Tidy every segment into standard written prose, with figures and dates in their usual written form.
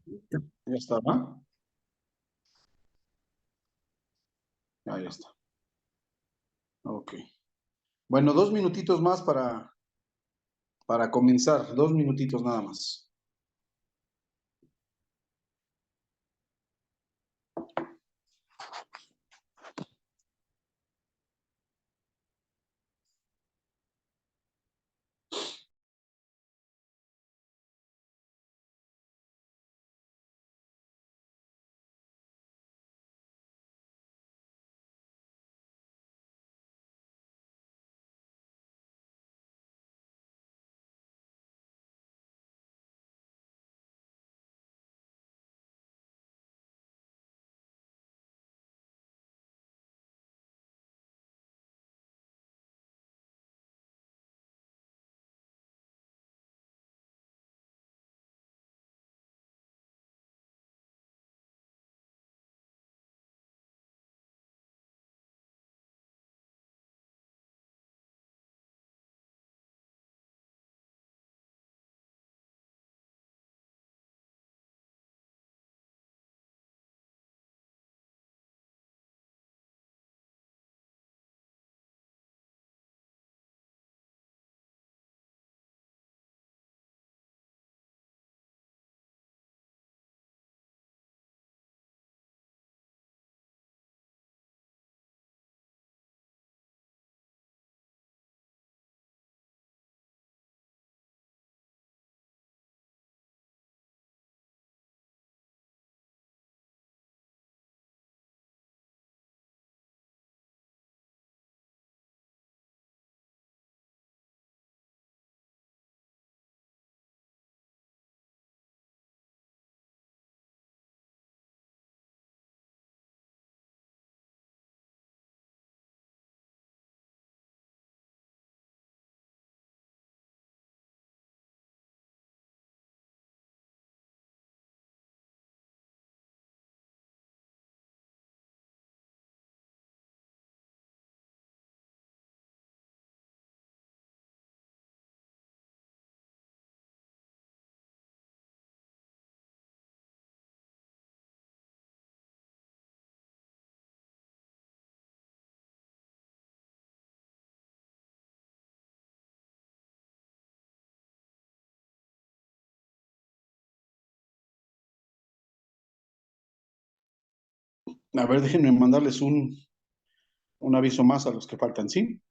Ya está, ¿va? Ahí está. Ok. Bueno, 2 minutitos más para comenzar. 2 minutitos nada más. A ver, déjenme mandarles un aviso más a los que faltan, ¿sí?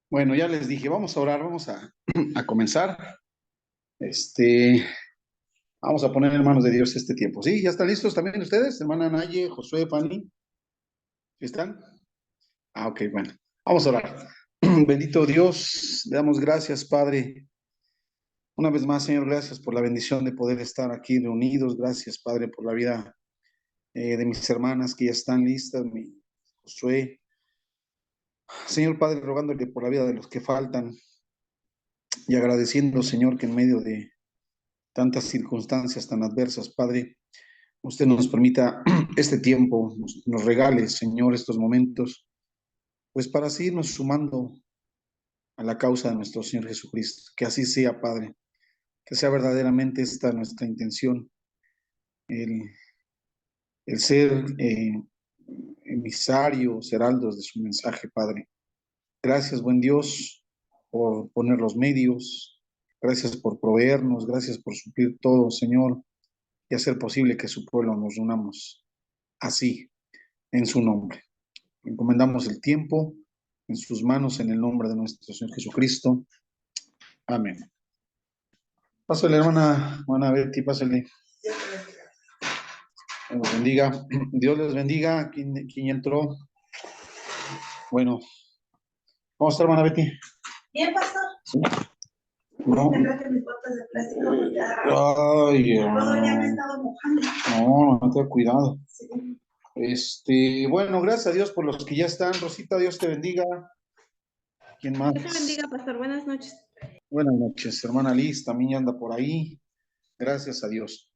Bueno, ya les dije, vamos a orar, vamos a comenzar. Este, Vamos a poner en manos de Dios este tiempo. ¿Sí? ¿Ya están listos también ustedes? Hermana Naye, Josué, Fanny, ¿sí están? Ah, ok, bueno. Vamos a orar. Bendito Dios, le damos gracias, Padre. Una vez más, Señor, gracias por la bendición de poder estar aquí reunidos. Gracias, Padre, por la vida de mis hermanas que ya están listas, mi Josué. Señor Padre, rogándole por la vida de los que faltan y agradeciendo, Señor, que en medio de tantas circunstancias tan adversas, Padre, usted nos permita este tiempo, nos regale, Señor, estos momentos, pues para seguirnos sumando a la causa de nuestro Señor Jesucristo. Que así sea, Padre, que sea verdaderamente esta nuestra intención, el, el ser emisarios, heraldos de su mensaje, Padre. Gracias, buen Dios, por poner los medios. Gracias por proveernos, gracias por suplir todo, Señor, y hacer posible que su pueblo nos unamos así, en su nombre. Encomendamos el tiempo en sus manos en el nombre de nuestro Señor Jesucristo. Amén. Pásale, hermana Betty, pásale. Dios bendiga. Dios les bendiga. ¿Quién entró? Bueno, ¿cómo está, hermana Betty? Bien, pastor. Sí. No. No. Me traje mis botas de plástico porque Ay, todo ya me he estado mojando. no, ten cuidado. Sí. Bueno, gracias a Dios por los que ya están. Rosita, Dios te bendiga. ¿Quién más? Dios te bendiga, pastor. Buenas noches. Buenas noches, hermana Liz, también ya anda por ahí. Gracias a Dios.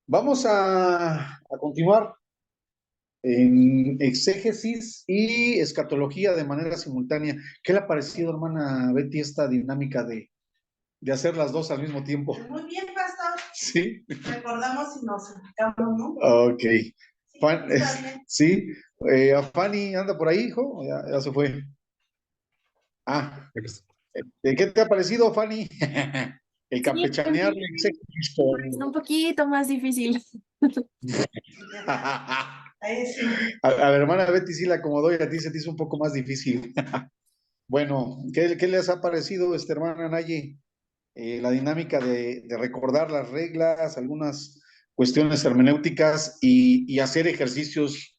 Vamos a continuar en exégesis y escatología de manera simultánea. ¿Qué le ha parecido, hermana Betty, esta dinámica de hacer las dos al mismo tiempo? Muy bien, pastor. Sí. Recordamos y nos explicamos, ¿no? Ok. Sí, está bien. Sí. Fanny anda por ahí, hijo. Ya se fue. Ah, ¿qué te ha parecido, Fanny? El Sí, campechanear de exégesis con... un poquito más difícil. Ahí sí. A la hermana Betty sí la acomodó y a ti se te hizo un poco más difícil. Bueno, ¿qué les ha parecido, hermana Naye? La dinámica de recordar las reglas, algunas cuestiones hermenéuticas y hacer ejercicios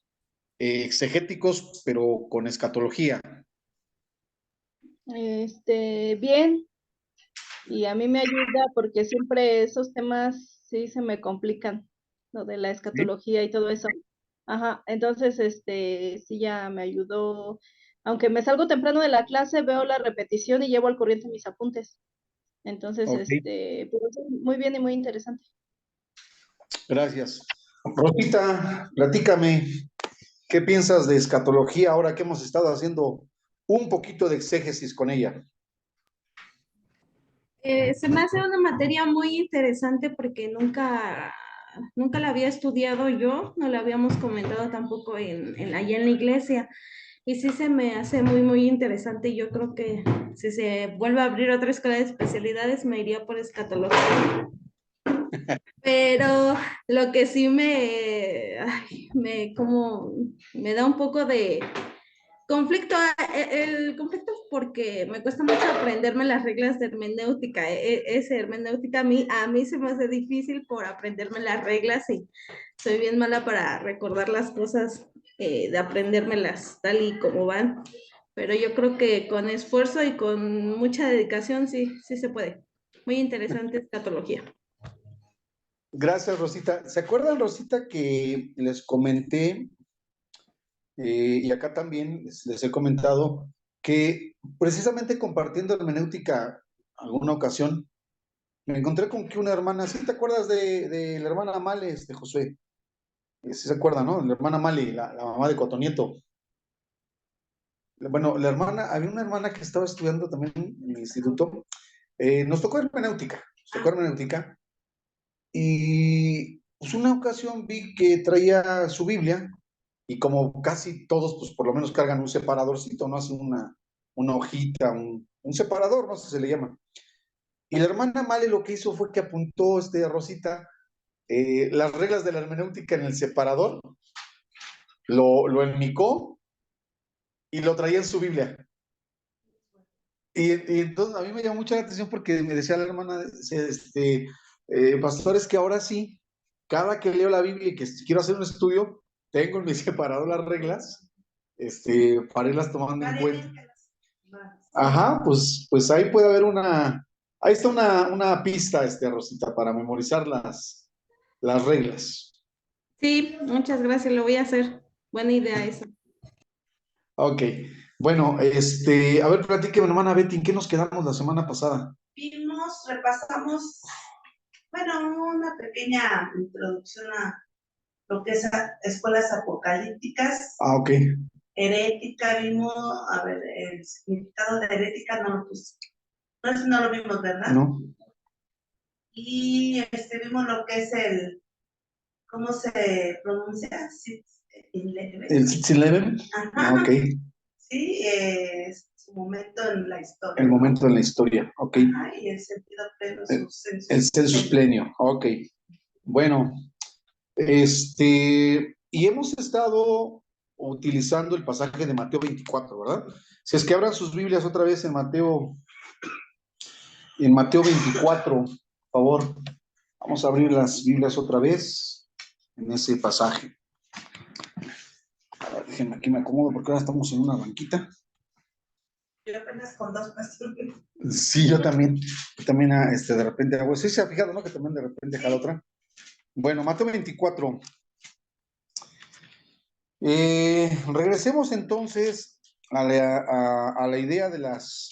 exegéticos, pero con escatología. Bien, y a mí me ayuda porque siempre esos temas sí se me complican, lo de la escatología y todo eso. Ajá, entonces, sí ya me ayudó. Aunque me salgo temprano de la clase, veo la repetición y llevo al corriente mis apuntes. Entonces, Ok, pues, muy bien y muy interesante. gracias. Rosita, platícame, ¿qué piensas de escatología ahora que hemos estado haciendo un poquito de exégesis con ella? Se me hace una materia muy interesante porque nunca la había estudiado yo, no la habíamos comentado tampoco allá en la iglesia. Y sí se me hace muy interesante. Yo creo que si se vuelve a abrir otra escuela de especialidades, me iría por escatología. Pero lo que sí me da un poco de conflicto, el conflicto es porque me cuesta mucho aprenderme las reglas de hermenéutica. Esa hermenéutica a mí se me hace difícil por aprenderme las reglas y soy bien mala para recordar las cosas, de aprendérmelas tal y como van. Pero yo creo que con esfuerzo y con mucha dedicación sí se puede. Muy interesante escatología. Gracias, Rosita. ¿Se acuerdan, Rosita, que les comenté, y acá también les he comentado, que precisamente compartiendo hermenéutica alguna ocasión, me encontré con que una hermana, ¿sí te acuerdas de la hermana Males de Josué? Sí se acuerdan, ¿no? La hermana Mali, la mamá de Cotonieto. Bueno, había una hermana que estaba estudiando también en el instituto. Nos tocó hermenéutica, y pues una ocasión vi que traía su Biblia y como casi todos, pues por lo menos cargan un separadorcito, no hacen una hojita, un separador, no sé si se le llama. Y la hermana Male lo que hizo fue que apuntó, Rosita, las reglas de la hermenéutica en el separador, lo enmicó y lo traía en su Biblia. Y entonces a mí me llamó mucho la atención porque me decía la hermana, pastor, es que ahora sí, cada que leo la Biblia y que quiero hacer un estudio, tengo en mi separador las reglas, para irlas tomando en cuenta. Ajá, pues ahí puede haber ahí está una pista, Rosita, para memorizar las reglas. Sí, muchas gracias, lo voy a hacer. Buena idea esa. Ok, bueno, a ver, platíqueme, hermana Betty, ¿en qué nos quedamos la semana pasada? Repasamos, bueno, una pequeña introducción a lo que es escuelas apocalípticas. Ok. Herética, vimos, a ver, el significado de herética no lo puse. No lo vimos, ¿verdad? No. Y vimos lo que es ¿cómo se pronuncia? ¿El Sitz-Eleven? Ajá. Ok. Sí, su momento en la historia. El momento en la historia, ok. Ajá, y el sentido pleno, el census plenio, ok. Bueno, y hemos estado utilizando el pasaje de Mateo 24, ¿verdad? Si es que abran sus Biblias otra vez en Mateo 24, por favor. Vamos a abrir las Biblias otra vez. en ese pasaje. A ver, déjenme aquí me acomodo porque ahora estamos en una banquita. Yo apenas con 2 pesos. Sí, yo también de repente hago, sí se ha fijado, ¿no? Que también de repente jala otra. Bueno, Mateo 24. Regresemos entonces a la idea de las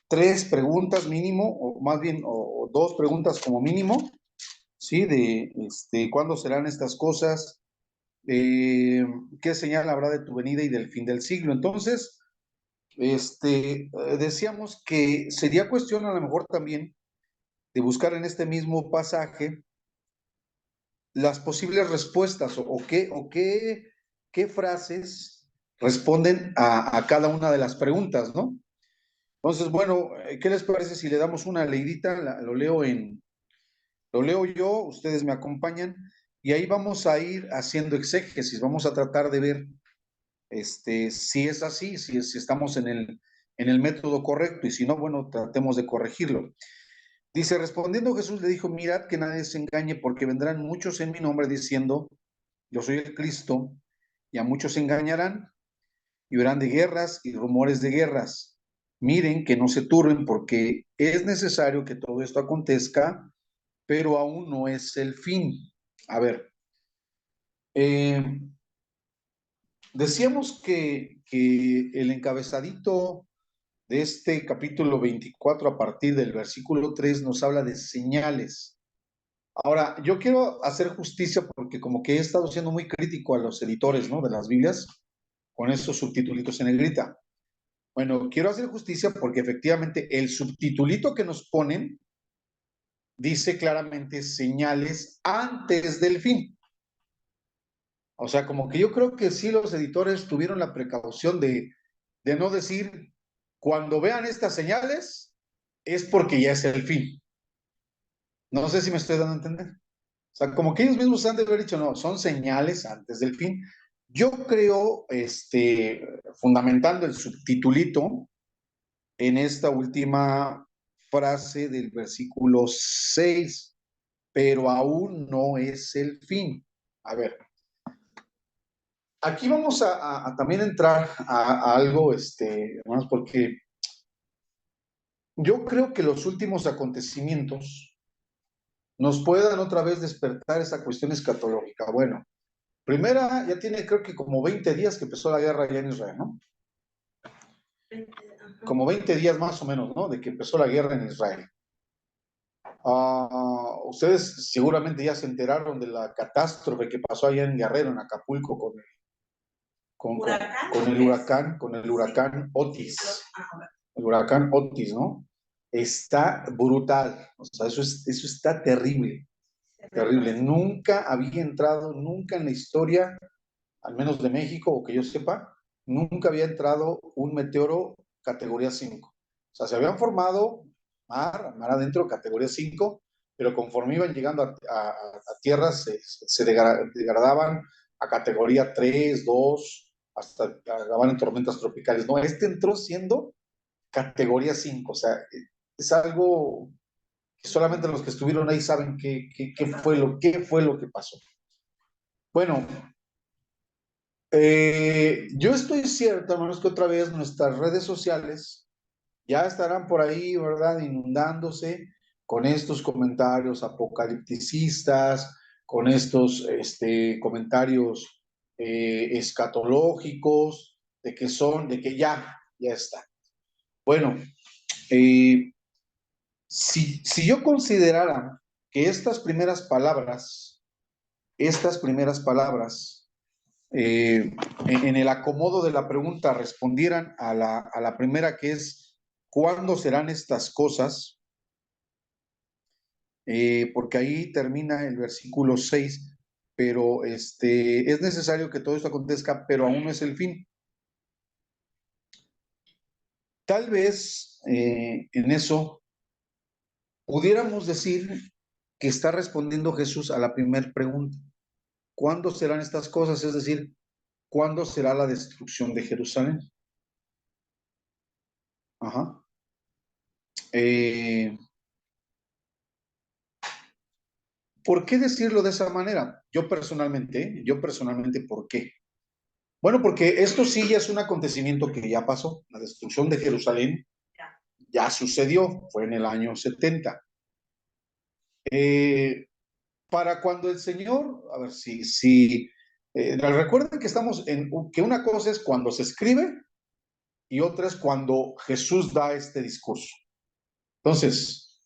3 preguntas mínimo, o más bien, o 2 preguntas como mínimo, ¿sí? De ¿cuándo serán estas cosas? ¿Qué señal habrá de tu venida y del fin del siglo? Entonces, decíamos que sería cuestión a lo mejor también de buscar en este mismo pasaje las posibles respuestas qué frases responden a cada una de las preguntas, ¿no? Entonces, bueno, ¿qué les parece si le damos una leidita? Lo leo yo, ustedes me acompañan y ahí vamos a ir haciendo exégesis, vamos a tratar de ver si es así, si estamos en el método correcto y si no, bueno, tratemos de corregirlo. Dice, respondiendo Jesús le dijo, mirad que nadie se engañe porque vendrán muchos en mi nombre diciendo, yo soy el Cristo, y a muchos se engañarán y oirán de guerras y rumores de guerras. Miren que no se turben porque es necesario que todo esto acontezca, pero aún no es el fin. A ver, eh, decíamos que el encabezadito de este capítulo 24 a partir del versículo 3 nos habla de señales. Ahora, yo quiero hacer justicia porque como que he estado siendo muy crítico a los editores, ¿no? De las Biblias con esos subtitulitos en negrita. Bueno, quiero hacer justicia porque efectivamente el subtitulito que nos ponen dice claramente señales antes del fin. O sea, como que yo creo que sí los editores tuvieron la precaución de no decir, cuando vean estas señales, es porque ya es el fin. No sé si me estoy dando a entender. O sea, como que ellos mismos han de haber dicho, no, son señales antes del fin. Yo creo, fundamentando el subtitulito en esta última frase del versículo 6, pero aún no es el fin. A ver, aquí vamos a también entrar a algo, hermanos, porque yo creo que los últimos acontecimientos nos puedan otra vez despertar esa cuestión escatológica. Bueno, primera, ya tiene creo que como 20 días que empezó la guerra allá en Israel, ¿no? Como 20 días más o menos, ¿no? De que empezó la guerra en Israel. Ustedes seguramente ya se enteraron de la catástrofe que pasó allá en Guerrero, en Acapulco, con el huracán Otis. El huracán Otis, ¿no? Está brutal. O sea, eso está terrible. Terrible. Nunca había entrado, nunca en la historia, al menos de México, o que yo sepa, nunca había entrado un meteoro categoría 5. O sea, se habían formado mar adentro, categoría 5, pero conforme iban llegando a tierras, se degradaban a categoría 3, 2, hasta acababan en tormentas tropicales. No, entró siendo categoría 5. O sea, es algo que solamente los que estuvieron ahí saben qué fue lo que pasó. Bueno, yo estoy cierto, hermanos, que otra vez nuestras redes sociales ya estarán por ahí, ¿verdad? Inundándose con estos comentarios apocalipticistas, con estos comentarios escatológicos, de que ya está. Bueno, si yo considerara que estas primeras palabras, en el acomodo de la pregunta respondieran a la primera, que es ¿cuándo serán estas cosas? Porque ahí termina el versículo 6, pero es necesario que todo esto acontezca, pero aún no es el fin. Tal vez en eso pudiéramos decir que está respondiendo Jesús a la primera pregunta. ¿Cuándo serán estas cosas? Es decir, ¿cuándo será la destrucción de Jerusalén? Ajá. ¿Por qué decirlo de esa manera? Yo personalmente, ¿por qué? Bueno, porque esto sí ya es un acontecimiento que ya pasó. La destrucción de Jerusalén ya sucedió, fue en el año 70. Para cuando el Señor, a ver recuerden que que una cosa es cuando se escribe y otra es cuando Jesús da este discurso. Entonces,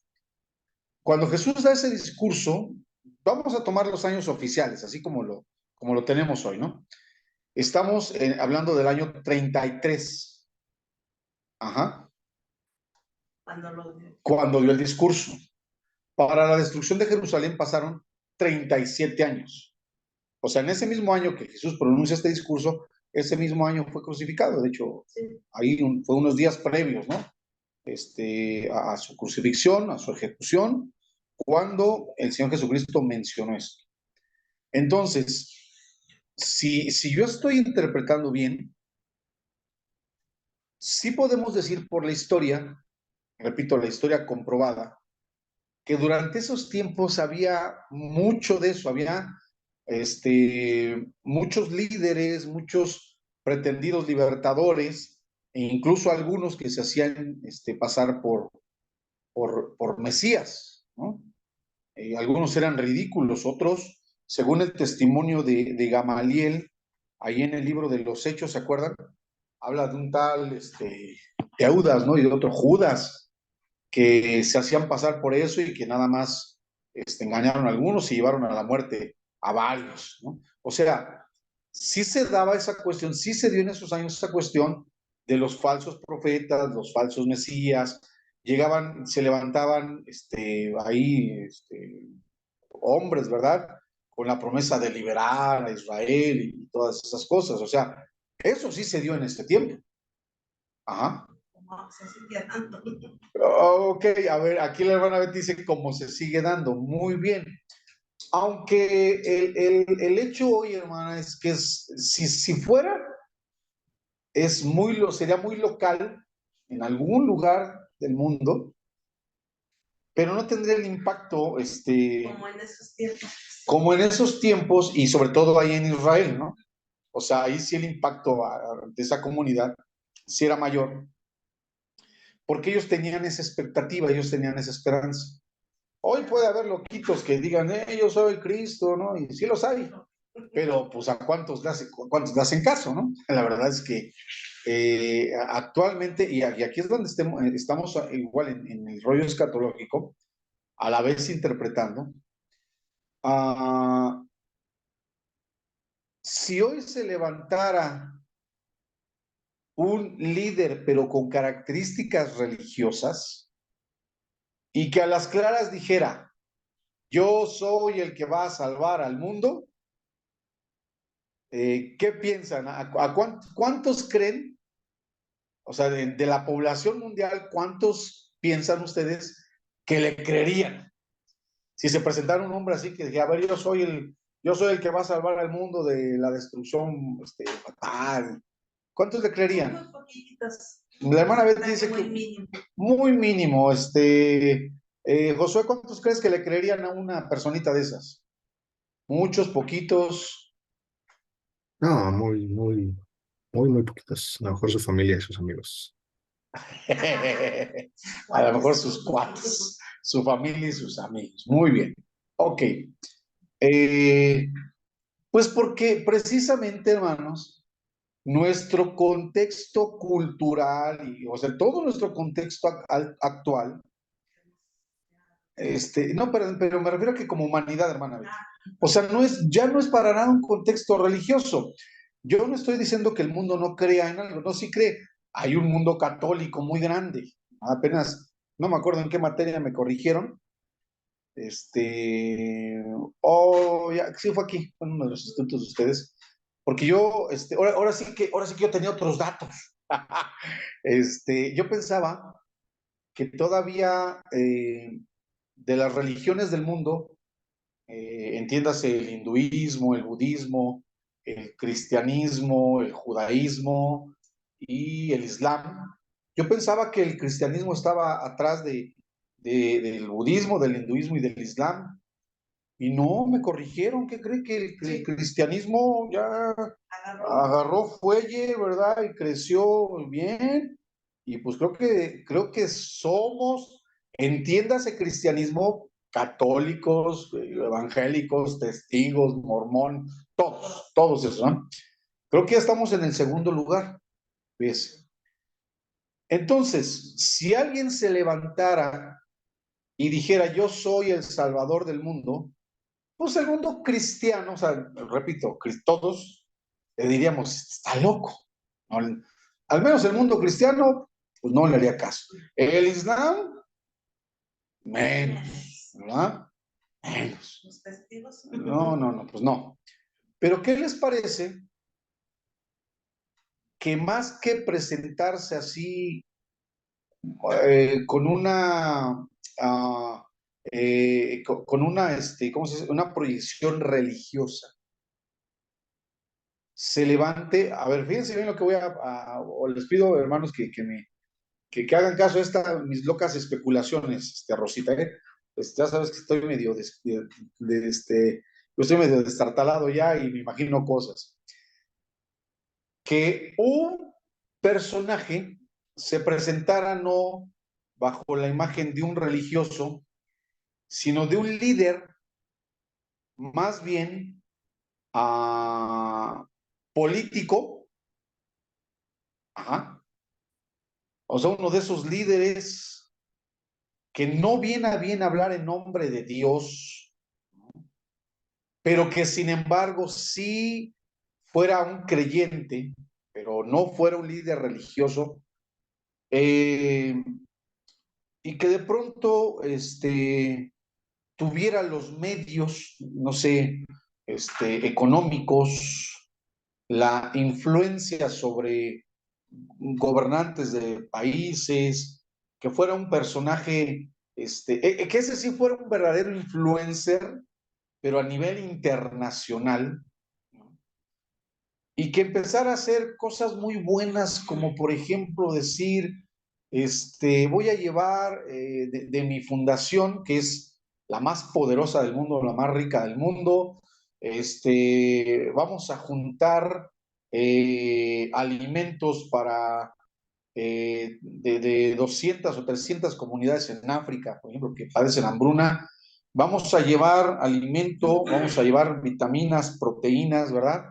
cuando Jesús da ese discurso, vamos a tomar los años oficiales, así como lo tenemos hoy, ¿no? Estamos hablando del año 33. Ajá. Cuando dio el discurso. Para la destrucción de Jerusalén pasaron 37 años. O sea, en ese mismo año que Jesús pronuncia este discurso, ese mismo año fue crucificado. De hecho, ahí fue unos días previos, ¿no? A su crucifixión, a su ejecución, cuando el Señor Jesucristo mencionó esto. Entonces, si yo estoy interpretando bien, sí podemos decir por la historia, repito, la historia comprobada, que durante esos tiempos había mucho de eso, había muchos líderes, muchos pretendidos libertadores, e incluso algunos que se hacían pasar por Mesías, ¿no? Algunos eran ridículos, otros, según el testimonio de Gamaliel, ahí en el libro de los Hechos, ¿se acuerdan? Habla de un tal Teudas, ¿no? Y de otro Judas, que se hacían pasar por eso y que nada más engañaron a algunos y llevaron a la muerte a varios, ¿no? O sea, sí se daba esa cuestión, sí se dio en esos años esa cuestión de los falsos profetas, los falsos mesías, llegaban, se levantaban ahí hombres, ¿verdad? Con la promesa de liberar a Israel y todas esas cosas. O sea, eso sí se dio en este tiempo. Ajá. Se sigue dando. Ok, a ver, aquí la hermana Betty dice cómo se sigue dando. Muy bien. Aunque el hecho hoy, hermana, es que si fuera, sería muy local en algún lugar del mundo, pero no tendría el impacto, como en esos tiempos. como en esos tiempos y sobre todo ahí en Israel, ¿no? O sea, ahí sí el impacto de esa comunidad sí era mayor, porque ellos tenían esa expectativa, ellos tenían esa esperanza. Hoy puede haber loquitos que digan, yo soy Cristo, ¿no? Y sí los hay, pero pues a cuántos le hacen caso, ¿no? La verdad es que actualmente, y aquí es donde estamos igual en el rollo escatológico, a la vez interpretando, si hoy se levantara un líder, pero con características religiosas, y que a las claras dijera, yo soy el que va a salvar al mundo, ¿qué piensan? ¿Cuántos creen? O sea, de la población mundial, ¿cuántos piensan ustedes que le creerían? Si se presentara un hombre así que dijera, a ver, yo soy el que va a salvar al mundo de la destrucción fatal. ¿Cuántos le creerían? Muy poquitos. La hermana Betty dice Muy que mínimo. muy mínimo. Josué, ¿cuántos crees que le creerían a una personita de esas? Muchos, poquitos. No, muy poquitos. A lo mejor su familia y sus amigos. A lo mejor sus cuates, su familia y sus amigos. Muy bien. Ok. Pues porque precisamente, hermanos, nuestro contexto cultural, o sea, todo nuestro contexto actual, no, pero me refiero a que como humanidad, hermana Betty. O sea, ya no es para nada un contexto religioso. Yo no estoy diciendo que el mundo no crea en algo, no, sí cree. Hay un mundo católico muy grande. Apenas, no me acuerdo en qué materia me corrigieron. Ya, sí fue aquí, fue en uno de los institutos de ustedes. Porque yo, ahora sí que yo tenía otros datos. Yo pensaba que todavía de las religiones del mundo, entiéndase el hinduismo, el budismo, el cristianismo, el judaísmo y el islam. Yo pensaba que el cristianismo estaba atrás del budismo, del hinduismo y del islam. Y no, me corrigieron. ¿Qué cree que el cristianismo ya Agarró. agarró fuelle, ¿verdad? Y creció bien. Y pues creo que somos, entiéndase cristianismo, católicos, evangélicos, testigos, mormón, todos esos, ¿no? Creo que ya estamos en el segundo lugar, ¿ves? Entonces, si alguien se levantara y dijera, yo soy el salvador del mundo, pues el mundo cristiano, o sea, repito, todos le diríamos, está loco, ¿no? Al menos el mundo cristiano, pues no le haría caso. El Islam, menos, ¿verdad? Menos. Los testigos. No, pues no. Pero ¿qué les parece que más que presentarse así con una, con una, ¿cómo se dice? Una proyección religiosa, se levante? A ver, fíjense bien lo que voy o les pido, hermanos, que hagan caso a mis locas especulaciones, Rosita, ¿eh? Pues ya sabes que estoy medio, yo estoy medio destartalado ya y me imagino cosas. Que un personaje se presentara no bajo la imagen de un religioso, sino de un líder más bien político, ajá, o sea, uno de esos líderes que no viene a bien hablar en nombre de Dios, pero que sin embargo sí fuera un creyente, pero no fuera un líder religioso, eh, y que de pronto tuviera los medios, no sé, económicos, la influencia sobre gobernantes de países, que fuera un personaje, que ese sí fuera un verdadero influencer, pero a nivel internacional, ¿no? Y que empezara a hacer cosas muy buenas, como por ejemplo decir, voy a llevar de mi fundación, que es la más poderosa del mundo, la más rica del mundo, vamos a juntar alimentos para de 200 o 300 comunidades en África, por ejemplo, que padecen hambruna. Vamos a llevar alimento, vamos a llevar vitaminas, proteínas, ¿verdad?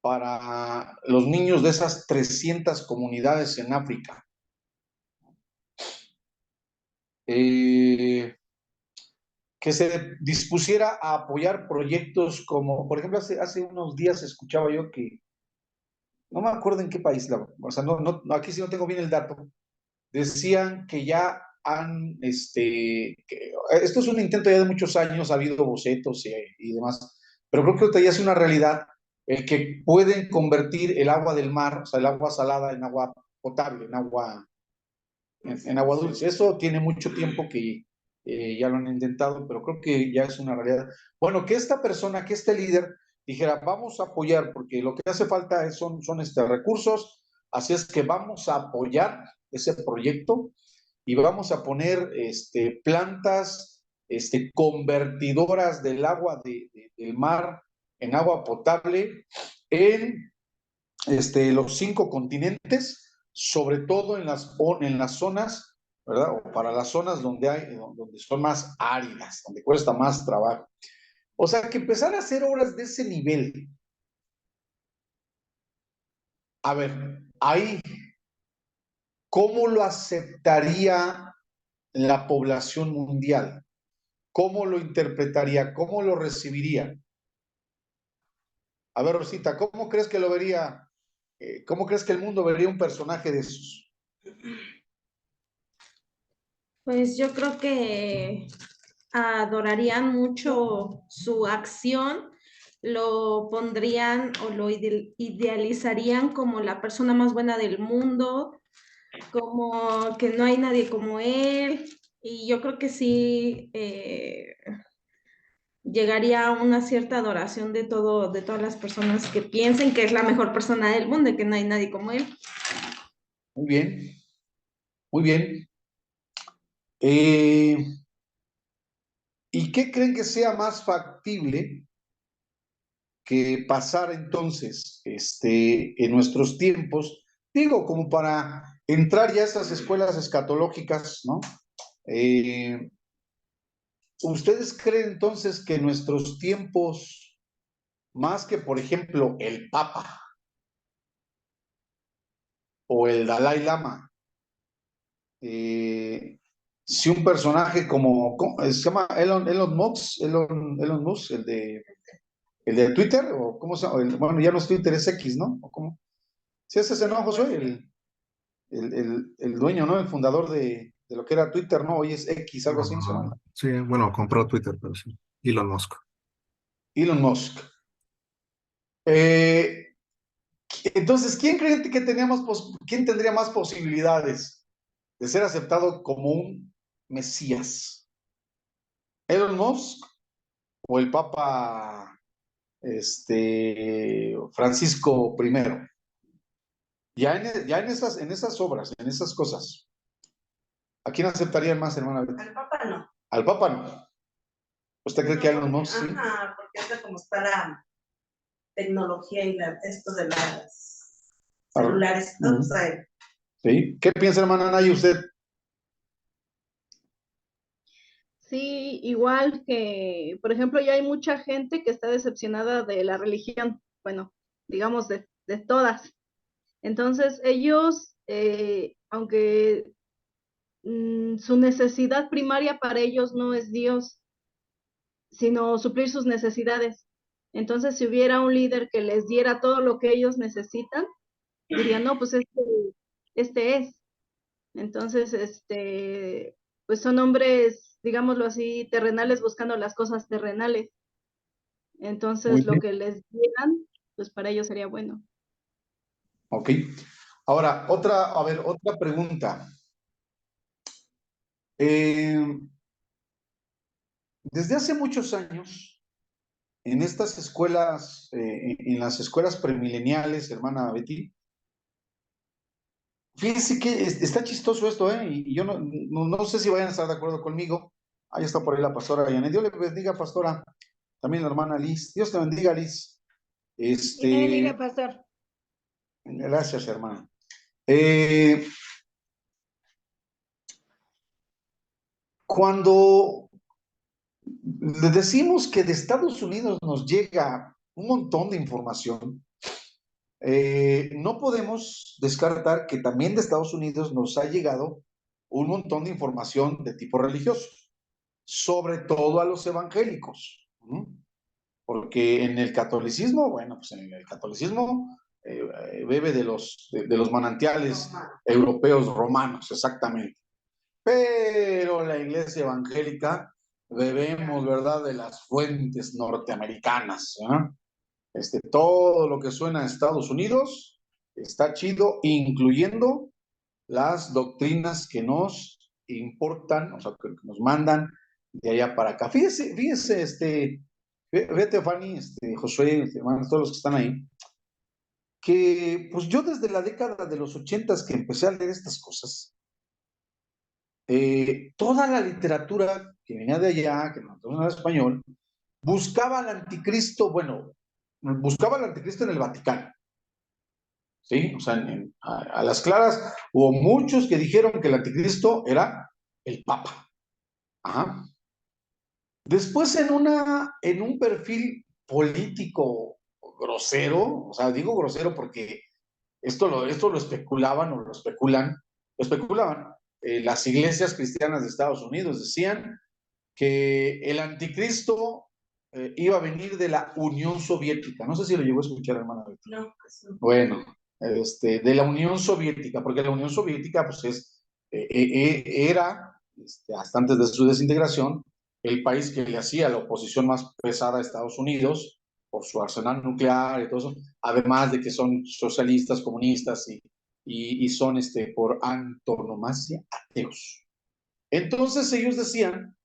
Para los niños de esas 300 comunidades en África. Que se dispusiera a apoyar proyectos como, por ejemplo, hace unos días escuchaba yo que, no me acuerdo en qué país, o sea, aquí sí no tengo bien el dato, decían que ya han, esto es un intento ya de muchos años, ha habido bocetos y demás, pero creo que ahorita ya es una realidad, el que pueden convertir el agua del mar, o sea, el agua salada en agua potable, en agua dulce. Eso tiene mucho tiempo que ya lo han intentado, pero creo que ya es una realidad. Bueno, que esta persona, que este líder dijera, vamos a apoyar, porque lo que hace falta son recursos, así es que vamos a apoyar ese proyecto y vamos a poner plantas convertidoras del agua del mar en agua potable en los 5 continentes, sobre todo en las zonas, ¿verdad? O para las zonas donde son más áridas, donde cuesta más trabajo. O sea, que empezar a hacer obras de ese nivel. A ver, ahí, ¿cómo lo aceptaría la población mundial? ¿Cómo lo interpretaría? ¿Cómo lo recibiría? A ver, Rosita, ¿cómo crees que lo vería? ¿Cómo crees que el mundo vería un personaje de esos? Pues yo creo que adorarían mucho su acción, lo pondrían o lo idealizarían como la persona más buena del mundo, como que no hay nadie como él, y yo creo que sí llegaría a una cierta adoración de todas las personas que piensen que es la mejor persona del mundo y que no hay nadie como él. Muy bien, muy bien. Eh, ¿Y qué creen que sea más factible que pasar entonces en nuestros tiempos? Digo, como para entrar ya a esas escuelas escatológicas, ¿no? Eh, ¿Ustedes creen entonces que nuestros tiempos, más que por ejemplo el Papa o el Dalai Lama, si un personaje se llama Elon Musk, el de Twitter, o cómo se llama, bueno, ya no es Twitter, es X, ¿no? ¿O cómo? Sí, es ese, ¿no, Josué? El dueño, ¿no? El fundador de lo que era Twitter, ¿no? Hoy es X, algo así, ¿no se llama? Sí, bueno, compró Twitter, pero sí. Elon Musk. Elon Musk. Eh, entonces, ¿quién creen que quién tendría más posibilidades de ser aceptado como un Mesías? ¿Elon Musk o el Papa Francisco I? Ya en esas obras, en esas cosas, ¿a quién aceptarían más, hermana Betty? Al Papa no. Al Papa no. ¿Usted cree No, que Elon Musk sí? ajá, porque es como está la tecnología y esto de las celulares, ¿no? Pues, ¿Sí? ¿Qué piensa, hermana Nay, usted? Sí, igual que, por ejemplo, ya hay mucha gente que está decepcionada de la religión, bueno, digamos de todas. Entonces, ellos, aunque su necesidad primaria para ellos no es Dios, sino suplir sus necesidades. Entonces, si hubiera un líder que les diera todo lo que ellos necesitan, dirían, no, pues este es. Entonces, pues son hombres, digámoslo así, terrenales buscando las cosas terrenales. Muy Entonces, lo bien. que les dieran, pues para ellos sería bueno. Ok. Ahora, otra pregunta. Eh, desde hace muchos años, en estas escuelas, en las escuelas premileniales, hermana Betty, fíjense que está chistoso esto, ¿eh? Y yo no sé si vayan a estar de acuerdo conmigo. Ahí está por ahí la pastora Janet. Dios le bendiga, pastora. También la hermana Liz. Dios te bendiga, Liz. Dios le bendiga, pastor. Gracias, hermana. Eh, Cuando le decimos que de Estados Unidos nos llega un montón de información, no podemos descartar que también de Estados Unidos nos ha llegado un montón de información de tipo religioso, sobre todo a los evangélicos, ¿no? Porque en el catolicismo, bueno, pues en el catolicismo bebe de los manantiales europeos romanos, exactamente. Pero la iglesia evangélica bebemos, ¿verdad?, de las fuentes norteamericanas, ¿no? Todo lo que suena a Estados Unidos está chido, incluyendo las doctrinas que nos importan, o sea, que nos mandan de allá para acá. Fíjese, vete, Fanny, Josué, hermanos, todos los que están ahí, que pues yo desde la década de los 80 que empecé a leer estas cosas, toda la literatura que venía de allá, que no era español, buscaba al anticristo, bueno, buscaba al anticristo en el Vaticano, ¿sí? O sea, a las claras hubo muchos que dijeron que el anticristo era el Papa. Ajá. Después en un perfil político grosero, o sea, digo grosero porque esto lo especulaban o lo especulaban las iglesias cristianas de Estados Unidos, decían que el anticristo iba a venir de la Unión Soviética. No sé si lo llegó a escuchar, hermana Betty. no, pues no. Bueno, de la Unión Soviética, porque la Unión Soviética pues era, hasta antes de su desintegración, el país que le hacía la oposición más pesada a Estados Unidos por su arsenal nuclear y todo eso, además de que son socialistas, comunistas y son por antonomasia ateos. Entonces ellos decían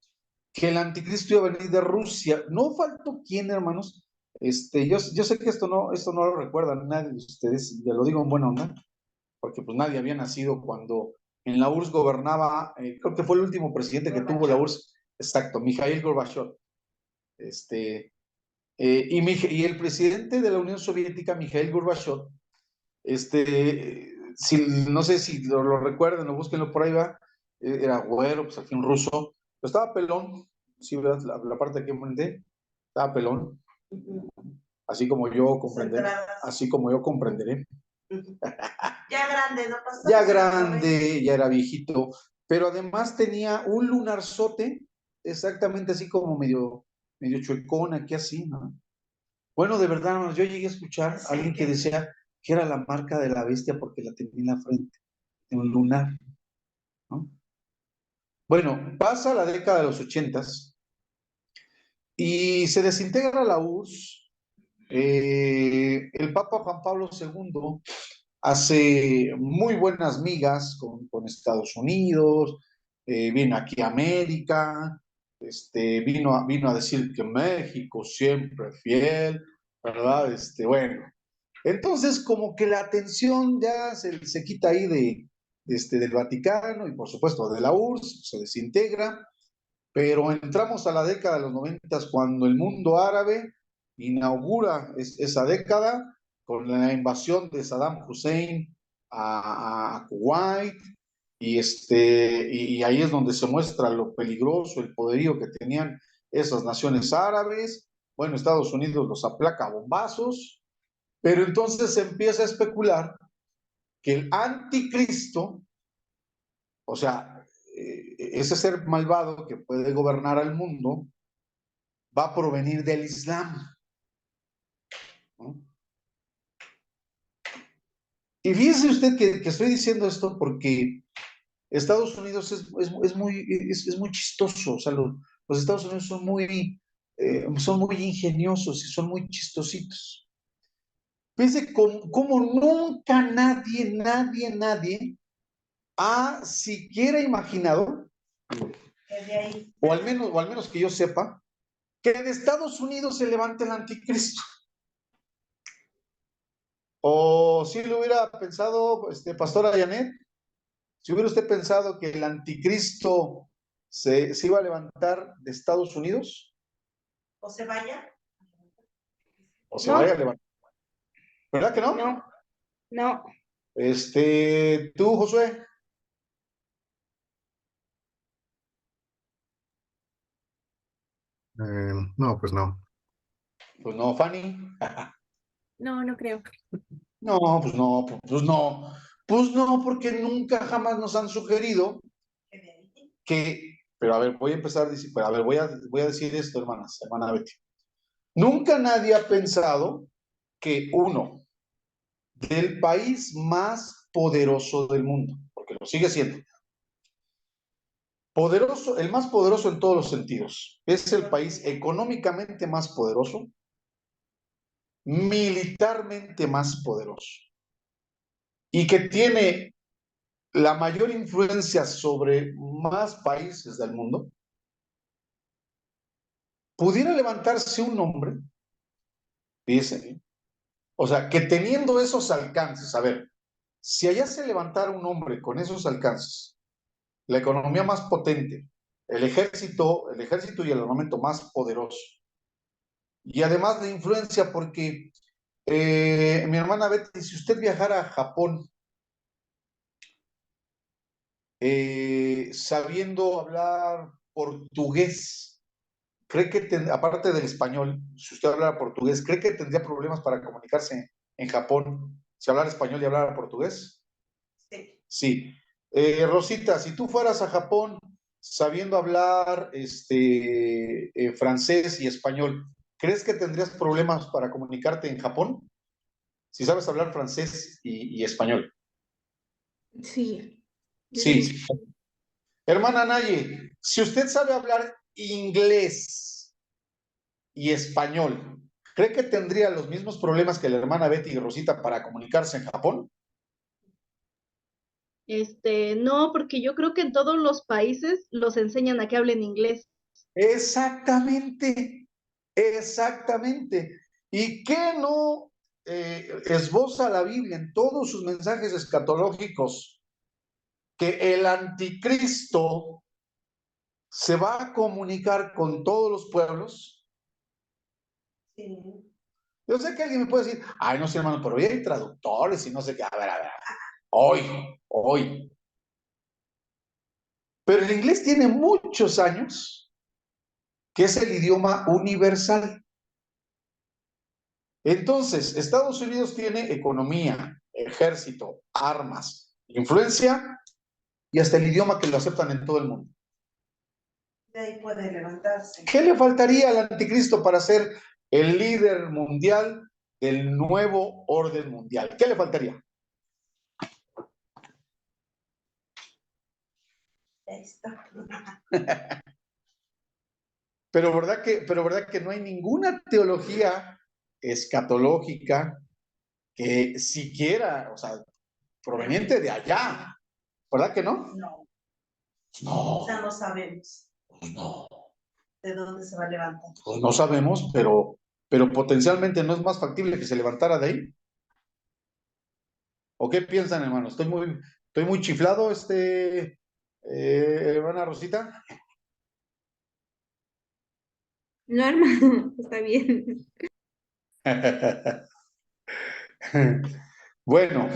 que el anticristo iba a venir de Rusia. No faltó quién, hermanos. Yo sé que esto no lo recuerdan nadie de ustedes, ya lo digo en buena onda, porque pues nadie había nacido cuando en la URSS gobernaba, creo que fue el último presidente que tuvo la URSS, exacto, Mikhail Gorbachev. Y el presidente de la Unión Soviética, Mikhail Gorbachev, no sé si lo recuerdan o búsquenlo por ahí, va, era güero, pues al fin ruso, pero estaba pelón, sí, ¿verdad? La parte que enfrenté, estaba pelón, así como yo comprenderé, así como yo comprenderé. Ya grande, ¿no pasó? Ya grande, ya era viejito, pero además tenía un lunarzote, exactamente así como medio chuecón, aquí así, ¿no? Bueno, de verdad, hermanos, yo llegué a escuchar a alguien que decía que era la marca de la bestia porque la tenía en la frente, en un lunar, ¿no? Bueno, pasa la década de los 80 y se desintegra la URSS. El Papa Juan Pablo II hace muy buenas migas con Estados Unidos, viene aquí a América, vino a decir que México siempre fiel, ¿verdad? Bueno, entonces como que la atención ya se quita ahí del Vaticano y por supuesto de la URSS, se desintegra, pero entramos a la década de los 90 cuando el mundo árabe inaugura esa década con la invasión de Saddam Hussein a Kuwait, y ahí es donde se muestra lo peligroso, el poderío que tenían esas naciones árabes. Bueno, Estados Unidos los aplaca a bombazos, pero entonces se empieza a especular que el anticristo, o sea, ese ser malvado que puede gobernar al mundo, va a provenir del Islam, ¿no? Y fíjese usted que estoy diciendo esto porque Estados Unidos es muy chistoso, o sea, los Estados Unidos son muy ingeniosos y son muy chistositos. Fíjese como nunca nadie ha siquiera imaginado, o al menos que yo sepa, que de Estados Unidos se levante el anticristo. O si lo hubiera pensado, pastora Janet, si hubiera usted pensado que el anticristo se iba a levantar de Estados Unidos, O se vaya. o se vaya a levantar. ¿Verdad que no? No, no. Tú, Josué. No, pues no. Pues no, Fanny. No, no creo. No, pues no, pues no. Pues no, porque nunca jamás nos han sugerido pero a ver, voy a empezar a decir, pero a ver, voy a decir esto, hermana Betty. Nunca nadie ha pensado que uno, del país más poderoso del mundo, porque lo sigue siendo, poderoso, el más poderoso en todos los sentidos, es el país económicamente más poderoso, militarmente más poderoso, y que tiene la mayor influencia sobre más países del mundo, pudiera levantarse un hombre, dice, o sea, que teniendo esos alcances, a ver, si allá se levantara un hombre con esos alcances, la economía más potente, el ejército y el armamento más poderoso, y además la influencia, porque mi hermana Betty, si usted viajara a Japón, sabiendo hablar portugués, ¿cree que, aparte del español, si usted hablara portugués, cree que tendría problemas para comunicarse en Japón si hablara español y hablara portugués? Sí. Sí. Rosita, si tú fueras a Japón sabiendo hablar francés y español, ¿crees que tendrías problemas para comunicarte en Japón? Si sabes hablar francés y español. Sí, Sí. Hermana Naye, si usted sabe hablar inglés y español, ¿cree que tendría los mismos problemas que la hermana Betty y Rosita para comunicarse en Japón? No, porque yo creo que en todos los países los enseñan a que hablen inglés. Exactamente, exactamente. ¿Y qué no esboza la Biblia en todos sus mensajes escatológicos? Que el anticristo se va a comunicar con todos los pueblos. Sí. Yo sé que alguien me puede decir, ay, no sé, hermano, pero hoy hay traductores y no sé qué. A ver, hoy. Pero el inglés tiene muchos años que es el idioma universal. Entonces, Estados Unidos tiene economía, ejército, armas, influencia y hasta el idioma que lo aceptan en todo el mundo. De ahí puede levantarse. ¿Qué le faltaría al anticristo para ser el líder mundial del nuevo orden mundial? ¿Qué le faltaría? Ahí está. Pero verdad que no hay ninguna teología escatológica que siquiera, o sea, proveniente de allá, ¿verdad que no? No, No, o sea, no sabemos pues no, de dónde se va a levantar. pues no sabemos, pero potencialmente no es más factible que se levantara de ahí. ¿O qué piensan, hermano? Estoy muy chiflado, hermana Rosita. No, hermano, está bien. Bueno,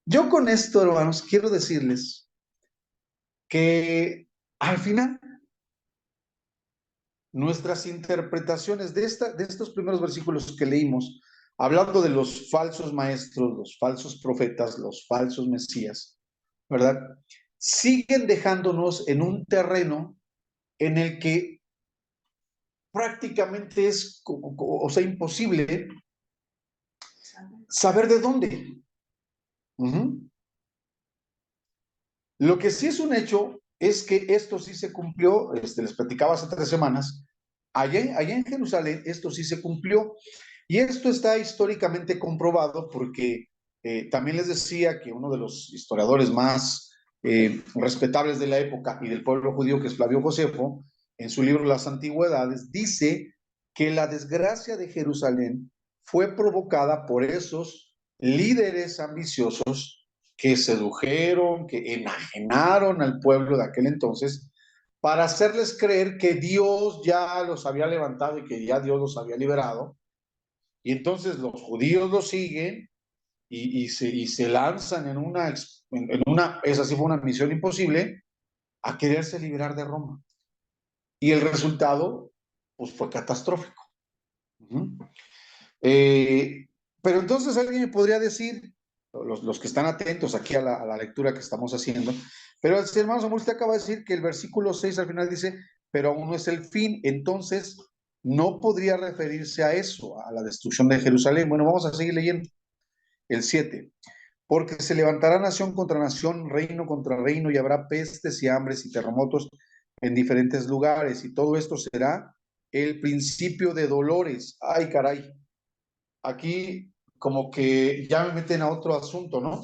yo con esto, hermanos, quiero decirles que al final nuestras interpretaciones de estos primeros versículos que leímos, hablando de los falsos maestros, los falsos profetas, los falsos mesías, ¿verdad? Siguen dejándonos en un terreno en el que prácticamente es, o sea, imposible saber de dónde. Uh-huh. Lo que sí es un hecho es que esto sí se cumplió, les platicaba hace 3 semanas, allá en Jerusalén esto sí se cumplió, y esto está históricamente comprobado porque también les decía que uno de los historiadores más respetables de la época y del pueblo judío, que es Flavio Josefo, en su libro Las Antigüedades, dice que la desgracia de Jerusalén fue provocada por esos líderes ambiciosos que sedujeron, que enajenaron al pueblo de aquel entonces para hacerles creer que Dios ya los había levantado y que ya Dios los había liberado. Y entonces los judíos lo siguen y se lanzan esa sí fue una misión imposible, a quererse liberar de Roma. Y el resultado, pues fue catastrófico. Uh-huh. Pero entonces alguien me podría decir, los que están atentos aquí a la lectura que estamos haciendo, pero el hermano Samuel usted acaba de decir que el versículo 6 al final dice, pero aún no es el fin, entonces no podría referirse a eso, a la destrucción de Jerusalén. Bueno, vamos a seguir leyendo el 7. Porque se levantará nación contra nación, reino contra reino, y habrá pestes y hambres y terremotos en diferentes lugares, y todo esto será el principio de dolores. Ay, caray, aquí como que ya me meten a otro asunto, ¿no?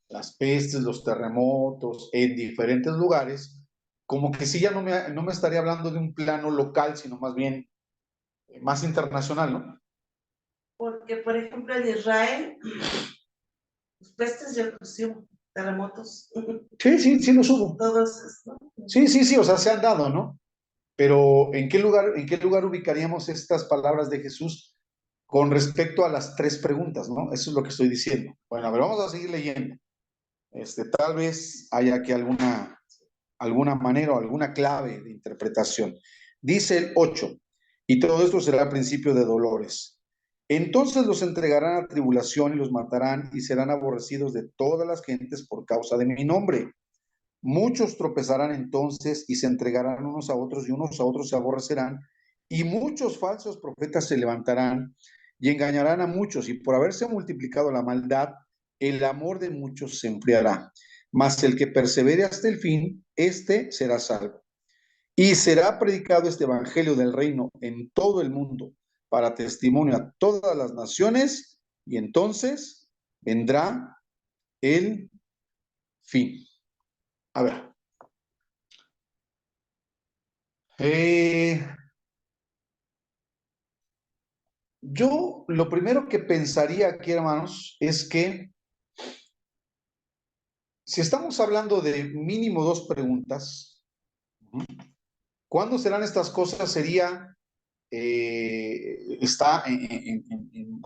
Las pestes, los terremotos en diferentes lugares, como que sí ya no me estaría hablando de un plano local, sino más bien más internacional, ¿no? Porque, por ejemplo, en Israel, los pestes de ocasión, terremotos, Sí los hubo. todos esto. Sí, o sea, se han dado, ¿no? Pero en qué lugar ubicaríamos estas palabras de Jesús con respecto a las 3 preguntas, ¿no? Eso es lo que estoy diciendo. Bueno, a ver, vamos a seguir leyendo. Tal vez haya aquí alguna manera o alguna clave de interpretación. Dice el 8, y todo esto será al principio de dolores. Entonces los entregarán a tribulación y los matarán y serán aborrecidos de todas las gentes por causa de mi nombre. Muchos tropezarán entonces y se entregarán unos a otros y unos a otros se aborrecerán, y muchos falsos profetas se levantarán y engañarán a muchos, y por haberse multiplicado la maldad, el amor de muchos se enfriará. Mas el que persevere hasta el fin, éste será salvo. Y será predicado este evangelio del reino en todo el mundo para testimonio a todas las naciones, y entonces vendrá el fin. A ver. Yo lo primero que pensaría aquí, hermanos, es que Si estamos hablando de mínimo 2 preguntas, ¿cuándo serán estas cosas? Sería, está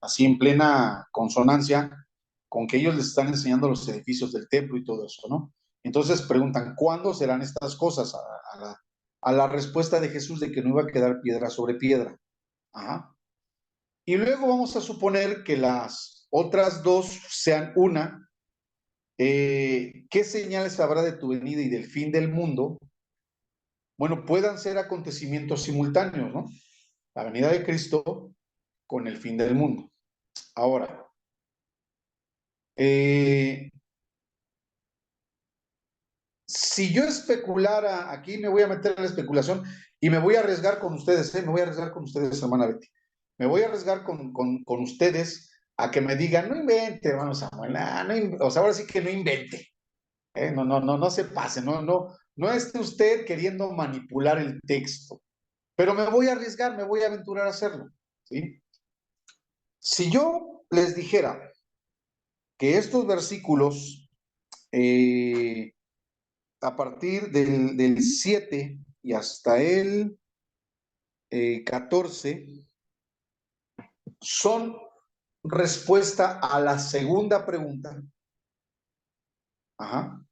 así en plena consonancia con que ellos les están enseñando los edificios del templo y todo eso, ¿no? Entonces preguntan, ¿cuándo serán estas cosas? A la respuesta de Jesús de que no iba a quedar piedra sobre piedra. Ajá. Y luego vamos a suponer que las otras 2 sean una. ¿Qué señales habrá de tu venida y del fin del mundo? Bueno, puedan ser acontecimientos simultáneos, ¿no? La venida de Cristo con el fin del mundo. Ahora, si yo especulara, aquí me voy a meter en la especulación y me voy a arriesgar con ustedes, me voy a arriesgar con ustedes, hermana Betty. Me voy a arriesgar con ustedes a que me digan, no invente, hermano Samuel, o sea, ahora sí que no invente. No se pase, no esté usted queriendo manipular el texto, pero me voy a arriesgar, me voy a aventurar a hacerlo, ¿sí? Si yo les dijera que estos versículos, a partir del 7 y hasta el 14, son respuesta a la segunda pregunta. Ajá.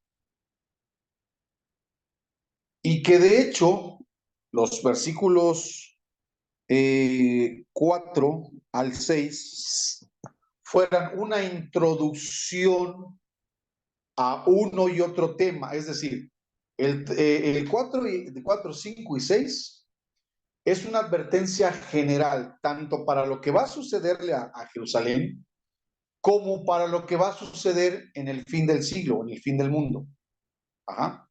Y que de hecho, los versículos 4 al 6 fueran una introducción a uno y otro tema. Es decir, el 4, 5 y 6 es una advertencia general, tanto para lo que va a sucederle a Jerusalén, como para lo que va a suceder en el fin del siglo, en el fin del mundo. Ajá.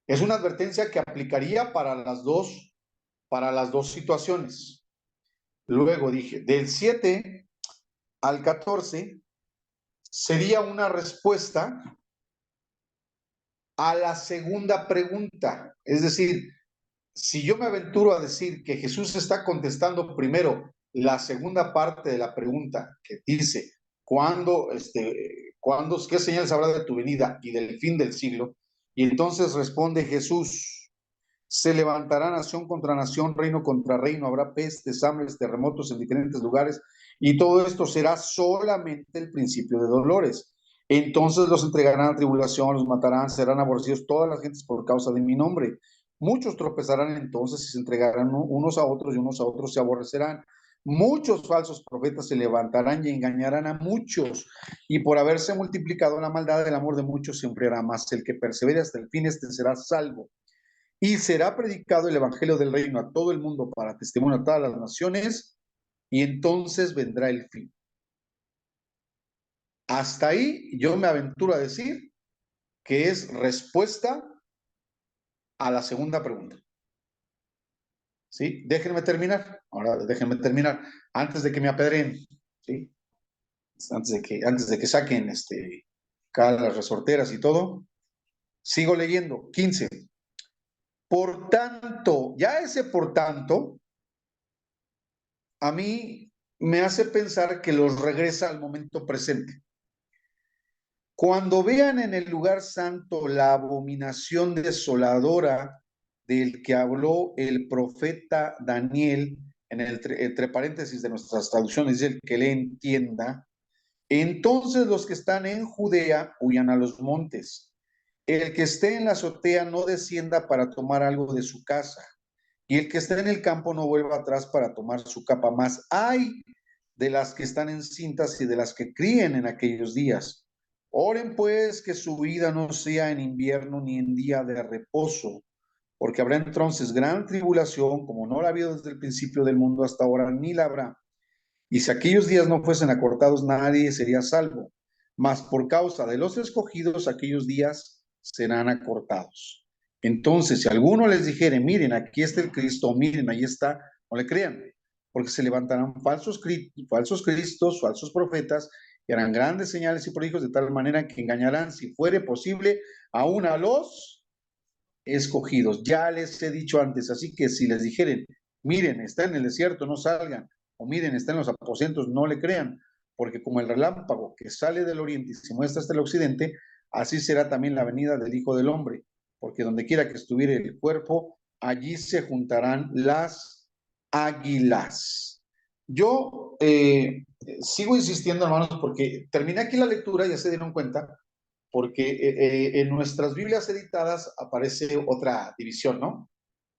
Es una advertencia que aplicaría para las dos situaciones. Luego dije, del 7 al 14 sería una respuesta a la segunda pregunta. Es decir, si yo me aventuro a decir que Jesús está contestando primero la segunda parte de la pregunta que dice, ¿qué señales habrá de tu venida y del fin del siglo? Y entonces responde Jesús, se levantará nación contra nación, reino contra reino, habrá pestes, hambres, terremotos en diferentes lugares, y todo esto será solamente el principio de dolores. Entonces los entregarán a tribulación, los matarán, serán aborrecidos todas las gentes por causa de mi nombre. Muchos tropezarán entonces y se entregarán unos a otros y unos a otros se aborrecerán. Muchos falsos profetas se levantarán y engañarán a muchos, y por haberse multiplicado la maldad, el amor de muchos se enfriará más. El que persevere hasta el fin, este será salvo. Y será predicado el evangelio del reino a todo el mundo para testimonio a todas las naciones, y entonces vendrá el fin. Hasta ahí yo me aventuro a decir que es respuesta a la segunda pregunta. ¿Sí? Déjenme terminar. Ahora déjenme terminar antes de que me apedreen. ¿Sí? Antes de que saquen las resorteras y todo. Sigo leyendo. 15. Por tanto, ya ese por tanto, a mí me hace pensar que los regresa al momento presente. Cuando vean en el lugar santo la abominación desoladora del que habló el profeta Daniel, entre paréntesis de nuestras traducciones, dice el que le entienda, entonces los que están en Judea huyan a los montes. El que esté en la azotea no descienda para tomar algo de su casa, y el que esté en el campo no vuelva atrás para tomar su capa. Más ay de las que están encintas y de las que críen en aquellos días. Oren pues que su vida no sea en invierno ni en día de reposo, porque habrá entonces gran tribulación, como no la ha habido desde el principio del mundo hasta ahora, ni la habrá. Y si aquellos días no fuesen acortados, nadie sería salvo. Mas por causa de los escogidos, aquellos días serán acortados. Entonces, si alguno les dijere, miren, aquí está el Cristo, miren, ahí está, no le crean, porque se levantarán falsos cristos, falsos profetas, y harán grandes señales y prodigios de tal manera que engañarán, si fuere posible, aún a los escogidos. Ya les he dicho antes, así que si les dijeren, miren, está en el desierto, no salgan, o miren, está en los aposentos, no le crean, porque como el relámpago que sale del oriente y se muestra hasta el occidente, así será también la venida del Hijo del Hombre, porque donde quiera que estuviere el cuerpo, allí se juntarán las águilas. Yo sigo insistiendo, hermanos, porque terminé aquí la lectura, ya se dieron cuenta, porque en nuestras Biblias editadas aparece otra división, ¿no?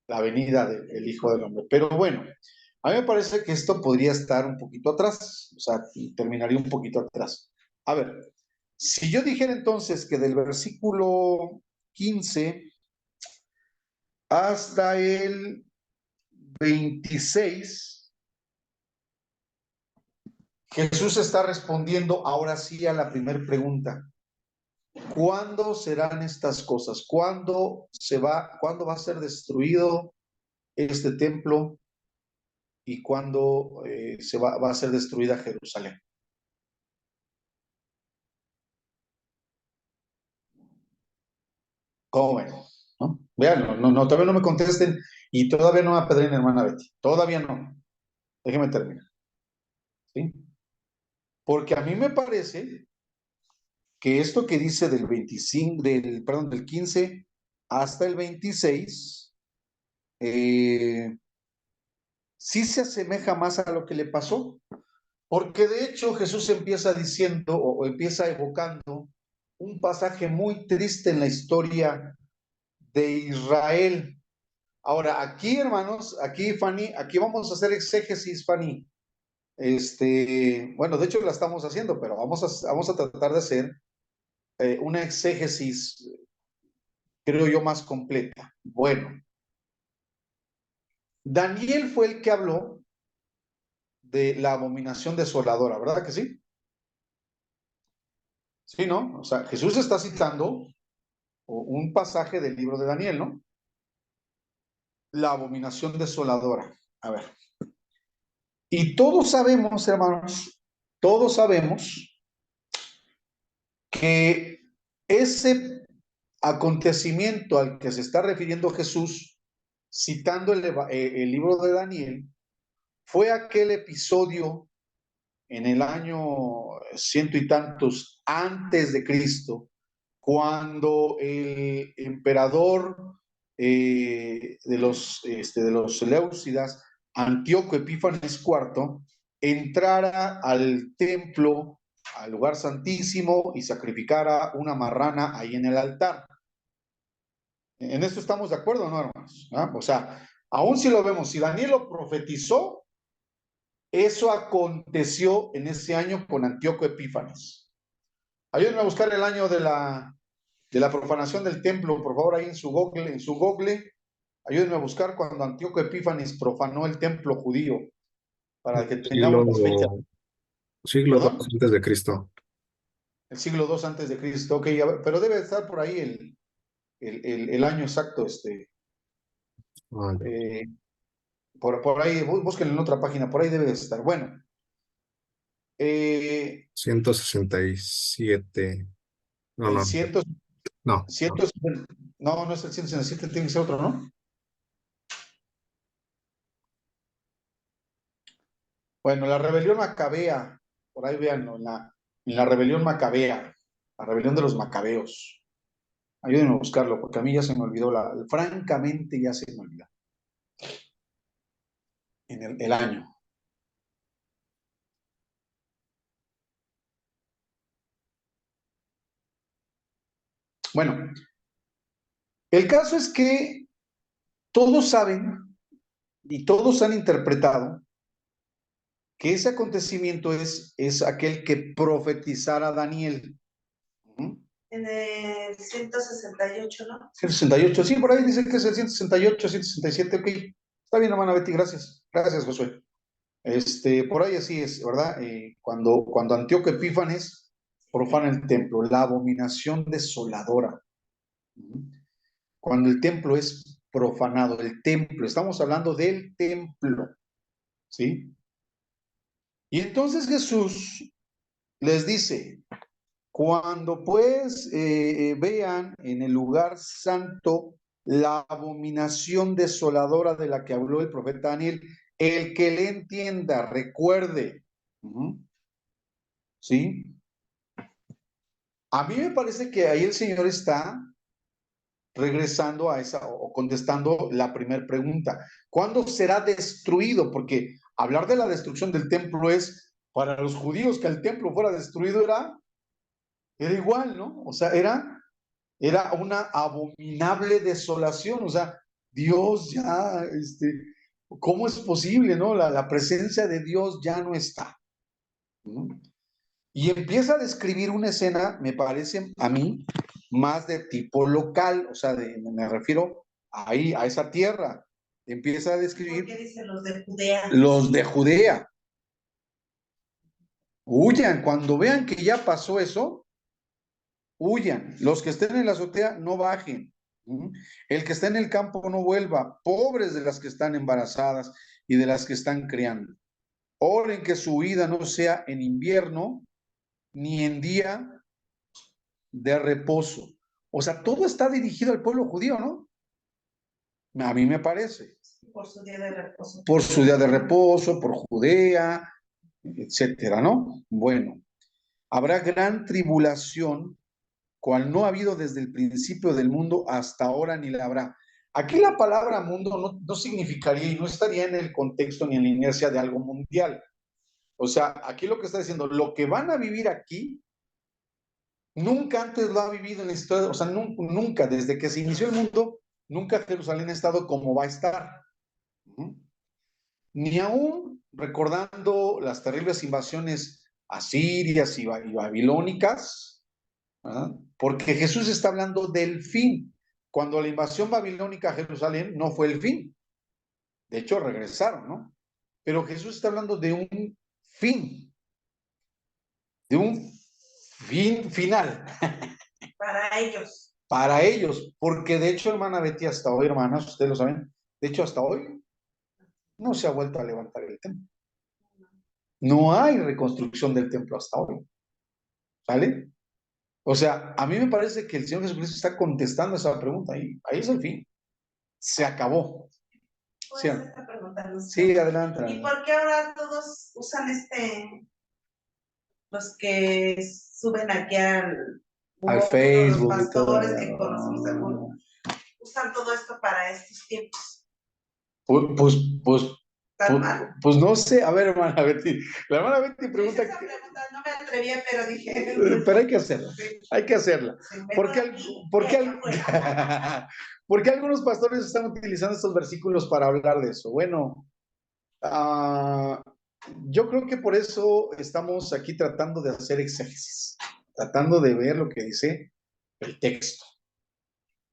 La venida del Hijo del Hombre. Pero bueno, a mí me parece que esto podría estar un poquito atrás, o sea, terminaría un poquito atrás. A ver, si yo dijera entonces que del versículo 15 hasta el 26, Jesús está respondiendo ahora sí a la primera pregunta. ¿Cuándo serán estas cosas? ¿Cuándo va a ser destruido este templo? ¿Y cuándo va a ser destruida Jerusalén? ¿Cómo ven? ¿No? Vean, todavía no me contesten y todavía no me apedreen, hermana Betty. Todavía no. Déjeme terminar. ¿Sí? Porque a mí me parece que esto que dice del 25, del 15 hasta el 26, sí se asemeja más a lo que le pasó. Porque de hecho Jesús empieza diciendo o empieza evocando un pasaje muy triste en la historia de Israel. Ahora, aquí, hermanos, aquí, Fanny, aquí vamos a hacer exégesis, Fanny. Bueno, de hecho la estamos haciendo, pero vamos a tratar de hacer una exégesis, creo yo, más completa. Bueno, Daniel fue el que habló de la abominación desoladora, ¿verdad que sí? Sí, ¿no? O sea, Jesús está citando un pasaje del libro de Daniel, ¿no? La abominación desoladora. A ver. Y todos sabemos, hermanos, todos sabemos que ese acontecimiento al que se está refiriendo Jesús, citando el libro de Daniel, fue aquel episodio en el año ciento y tantos antes de Cristo, cuando el emperador de los Seleucidas, Antíoco Epífanes IV, entrara al templo, al lugar santísimo, y sacrificara una marrana ahí en el altar. En esto estamos de acuerdo, ¿no, hermanos? ¿Ah? O sea, aún si lo vemos, si Daniel lo profetizó, eso aconteció en ese año con Antíoco Epífanes. Ayúdenme a buscar el año de la profanación del templo, por favor, ahí en su Google, ayúdenme a buscar cuando Antíoco Epífanes profanó el templo judío, para que tengamos las fechas. Siglo II ¿Perdón? antes de Cristo. El siglo II antes de Cristo, ok, a ver, pero debe estar por ahí el año exacto, Ah, por ahí, búsquenlo en otra página, por ahí debe estar. Bueno, 167. No, el no, 100, no. 100, no es el 167, tiene que ser otro, ¿no? Bueno, la rebelión macabea, por ahí véanlo, en la rebelión macabea, la rebelión de los macabeos. Ayúdenme a buscarlo, porque a mí ya se me olvidó, francamente ya se me olvidó. En el año. Bueno, el caso es que todos saben y todos han interpretado que ese acontecimiento es aquel que profetizara Daniel. En el 168, ¿no? 168, sí, por ahí dice que es el 168, 167, ok. Está bien, hermana Betty, gracias. Gracias, Josué. Por ahí así es, ¿verdad? Cuando Antíoco Epífanes profana el templo, la abominación desoladora. Cuando el templo es profanado, el templo, estamos hablando del templo, ¿sí? Y entonces Jesús les dice, cuando pues vean en el lugar santo la abominación desoladora de la que habló el profeta Daniel, el que le entienda, recuerde, ¿sí? A mí me parece que ahí el Señor está regresando a esa o contestando la primera pregunta. ¿Cuándo será destruido? Porque hablar de la destrucción del templo es, para los judíos, que el templo fuera destruido era igual, ¿no? O sea, era una abominable desolación. O sea, Dios ya, ¿cómo es posible, no? La presencia de Dios ya no está, ¿no? Y empieza a describir una escena, me parece a mí, más de tipo local, o sea, me refiero ahí, a esa tierra. Empieza a ¿Por describir qué dice los de Judea? los de Judea. Huyan, cuando vean que ya pasó eso, huyan. Los que estén en la azotea, no bajen. ¿Mm? El que está en el campo, no vuelva. Pobres de las que están embarazadas y de las que están criando. Oren que su huida no sea en invierno, ni en día de reposo. O sea, todo está dirigido al pueblo judío, ¿no? A mí me parece. Por su día de reposo. Por su día de reposo, por Judea, etcétera, ¿no? Bueno, habrá gran tribulación, cual no ha habido desde el principio del mundo hasta ahora ni la habrá. Aquí la palabra mundo no significaría y no estaría en el contexto ni en la inercia de algo mundial. O sea, aquí lo que está diciendo, lo que van a vivir aquí, nunca antes lo ha vivido en la historia, o sea, nunca, desde que se inició el mundo, nunca Jerusalén ha estado como va a estar. Ni aún recordando las terribles invasiones asirias y babilónicas, ¿verdad? Porque Jesús está hablando del fin. Cuando la invasión babilónica a Jerusalén no fue el fin. De hecho, regresaron, ¿no? Pero Jesús está hablando de un fin final. Para ellos. Para ellos, porque de hecho, hermana Betty, hasta hoy, hermanas, ustedes lo saben, de hecho, hasta hoy no se ha vuelto a levantar el templo. No hay reconstrucción del templo hasta hoy. ¿Sale? O sea, a mí me parece que el Señor Jesucristo está contestando esa pregunta y ahí es el fin. Se acabó. Sí, Esta pregunta, no sé. sí, adelante. ¿Y por qué ahora todos usan los que suben aquí al Facebook, los y todo? pastores que conocemos algunos, usan todo esto para estos tiempos? Pues no sé, a ver, hermana Betty. La hermana Betty pregunta. Esa pregunta no me atrevía, pero dije. Pero hay que hacerla, hay que hacerla. Sí, ¿Por qué algunos pastores están utilizando estos versículos para hablar de eso? Bueno, yo creo que por eso estamos aquí tratando de hacer exégesis, tratando de ver lo que dice el texto,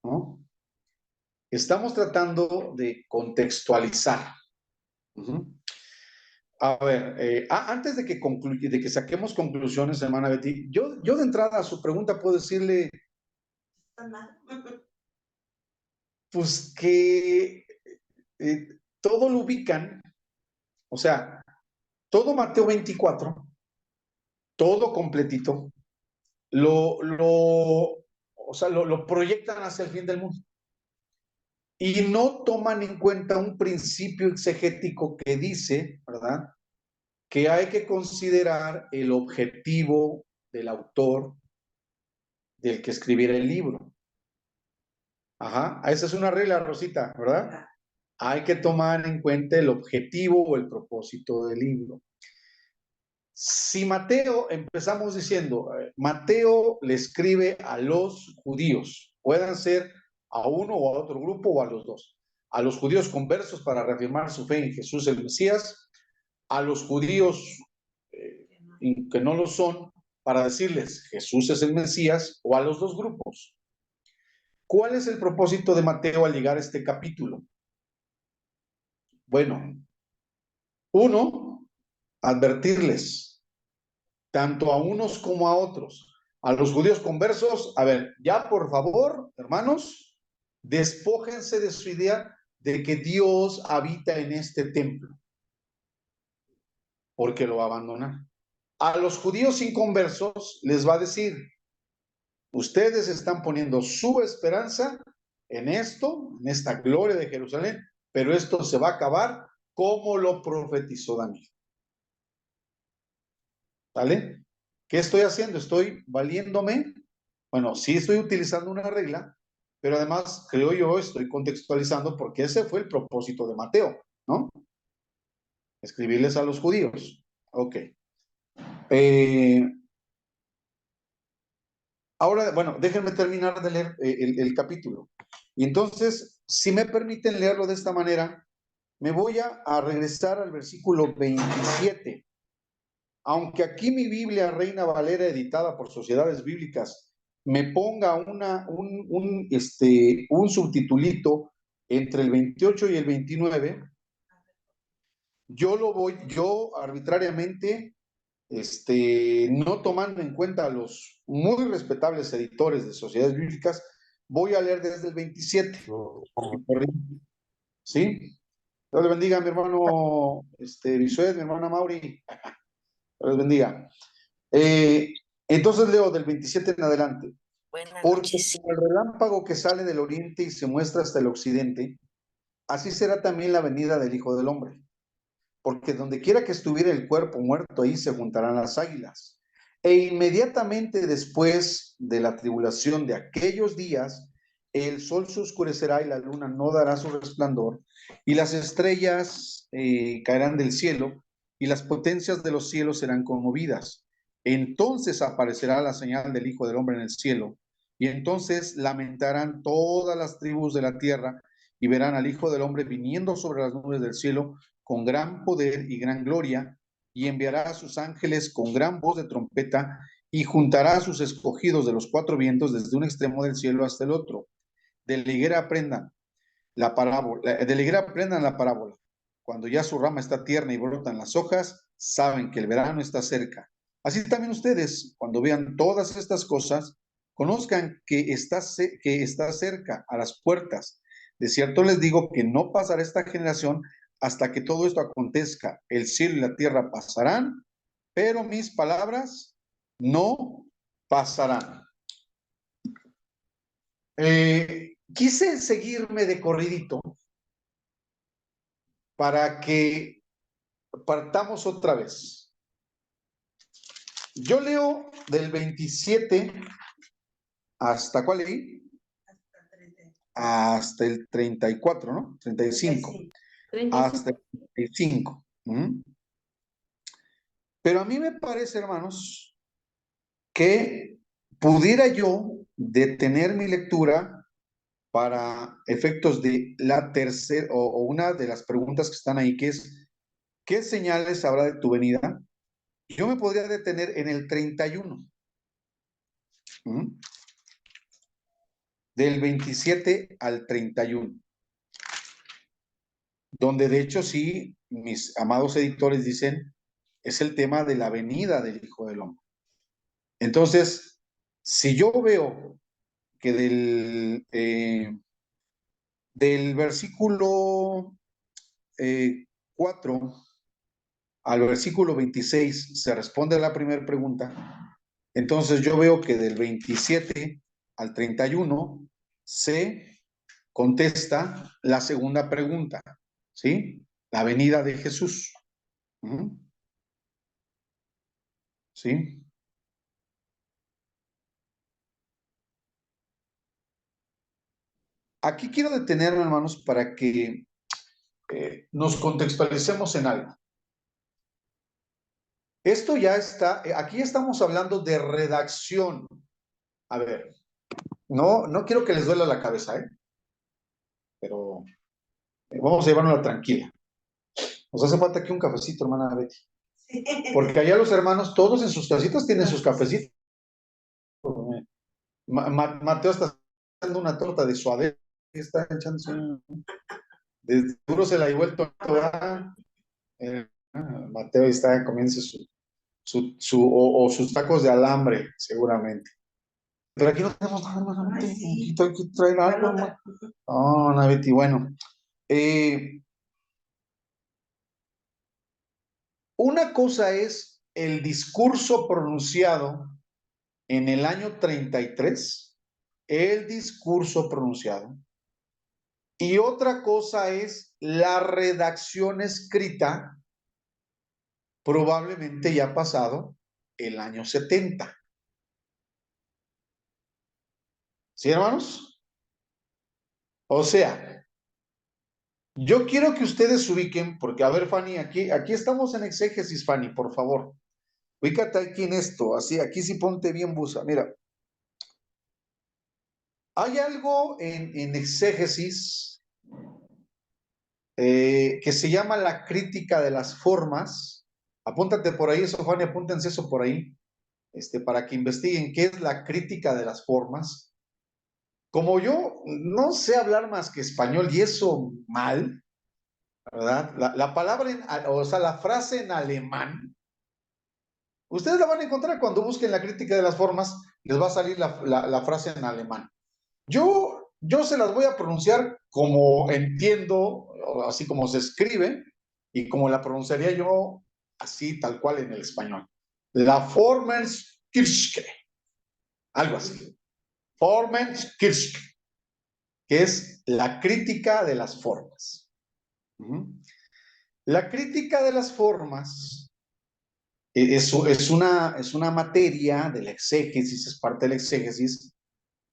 ¿no? Estamos tratando de contextualizar. A ver, antes de que saquemos conclusiones, hermana Betty, yo de entrada a su pregunta puedo decirle, pues que todo lo ubican, o sea, todo Mateo 24, todo completito, o sea, lo proyectan hacia el fin del mundo. Y no toman en cuenta un principio exegético que dice, ¿verdad?, que hay que considerar el objetivo del autor del que escribiera el libro. Ajá, esa es una regla, Rosita, ¿verdad? Hay que tomar en cuenta el objetivo o el propósito del libro. Si Mateo, empezamos diciendo, Mateo le escribe a los judíos, puedan ser a uno o a otro grupo o a los dos, a los judíos conversos para reafirmar su fe en Jesús el Mesías, a los judíos que no lo son para decirles Jesús es el Mesías, o a los dos grupos. ¿Cuál es el propósito de Mateo al llegar a este capítulo? Bueno, uno, advertirles, tanto a unos como a otros. A los judíos conversos, a ver, ya por favor, hermanos, despójense de su idea de que Dios habita en este templo, porque lo va a abandonar. A los judíos inconversos les va a decir, ustedes están poniendo su esperanza en esto, en esta gloria de Jerusalén, pero esto se va a acabar como lo profetizó Daniel. ¿Vale? ¿Qué estoy haciendo? Estoy valiéndome Bueno, sí estoy utilizando una regla, pero además, creo yo, estoy contextualizando porque ese fue el propósito de Mateo, ¿no? Escribirles a los judíos. Ok. Ahora, bueno, déjenme terminar de leer el capítulo. Y entonces, si me permiten leerlo de esta manera, me voy a regresar al versículo 27. Aunque aquí mi Biblia Reina Valera, editada por Sociedades Bíblicas, me ponga un subtitulito entre el 28 y el 29, yo arbitrariamente, no tomando en cuenta a los muy respetables editores de Sociedades Bíblicas, voy a leer desde el 27. ¿Sí? Dios le bendiga, mi hermano Bisuet, mi hermana Mauri. Dios les bendiga. Entonces leo del 27 en adelante. Porque como el relámpago que sale del oriente y se muestra hasta el occidente, así será también la venida del Hijo del Hombre. Porque donde quiera que estuviera el cuerpo muerto, ahí se juntarán las águilas. E inmediatamente después de la tribulación de aquellos días, el sol se oscurecerá y la luna no dará su resplandor, y las estrellas caerán del cielo, y las potencias de los cielos serán conmovidas. Entonces aparecerá la señal del Hijo del Hombre en el cielo, y entonces lamentarán todas las tribus de la tierra, y verán al Hijo del Hombre viniendo sobre las nubes del cielo con gran poder y gran gloria, y enviará a sus ángeles con gran voz de trompeta, y juntará a sus escogidos de los cuatro vientos desde un extremo del cielo hasta el otro. De la higuera aprendan la parábola, de la higuera aprendan la parábola. Cuando ya su rama está tierna y brotan las hojas, saben que el verano está cerca. Así también ustedes, cuando vean todas estas cosas, conozcan que está cerca a las puertas. De cierto les digo que no pasará esta generación hasta que todo esto acontezca. El cielo y la tierra pasarán, pero mis palabras no pasarán. Quise seguirme de corridito para que partamos otra vez. Yo leo del 27 hasta, ¿cuál leí? Hasta el 34, ¿no? 35. 35. Hasta el 35. Pero a mí me parece, hermanos, que pudiera yo detener mi lectura para efectos de la tercera o una de las preguntas que están ahí, que es, ¿qué señales habrá de tu venida? Yo me podría detener en el 31. Del 27 al 31. Donde de hecho sí, mis amados editores dicen, es el tema de la venida del Hijo del Hombre. Entonces, si yo veo que del versículo 4 al versículo 26 se responde a la primera pregunta, entonces yo veo que del 27 al 31 se contesta la segunda pregunta, ¿sí? La venida de Jesús. ¿Sí? Aquí quiero detenerme, hermanos, para que nos contextualicemos en algo. Esto ya está, aquí estamos hablando de redacción. A ver, no quiero que les duela la cabeza, pero vamos a llevarnos tranquila. Nos hace falta aquí un cafecito, hermana Betty. Porque allá los hermanos, todos en sus casitas tienen sus cafecitos. Mateo está haciendo una torta de suadero, está echándose de duro se la ha vuelto Mateo está comiéndose o sus tacos de alambre, seguramente. Pero aquí no tenemos nada, hermano. Aquí hay que traer algo, hermano. No, Naveti, bueno. Una cosa es el discurso pronunciado en el año 33, el discurso pronunciado, y otra cosa es la redacción escrita, probablemente ya pasado el año 70. ¿Sí, hermanos? O sea, yo quiero que ustedes ubiquen, porque a ver, Fanny, aquí estamos en exégesis, Fanny, por favor. Ubícate aquí en esto, así, aquí sí ponte bien busa. Mira, hay algo en exégesis que se llama la crítica de las formas. Apúntate por ahí, eso, Fanny, apúntense eso por ahí, para que investiguen qué es la crítica de las formas. Como yo no sé hablar más que español y eso mal, ¿verdad? La palabra, o sea, la frase en alemán, ustedes la van a encontrar cuando busquen la crítica de las formas, les va a salir la frase en alemán. Yo se las voy a pronunciar como entiendo, así como se escribe, y como la pronunciaría yo, así tal cual en el español. La Formenskirche, algo así. Formenskirche, que es la crítica de las formas. La crítica de las formas es una materia de la exégesis, es parte de la exégesis,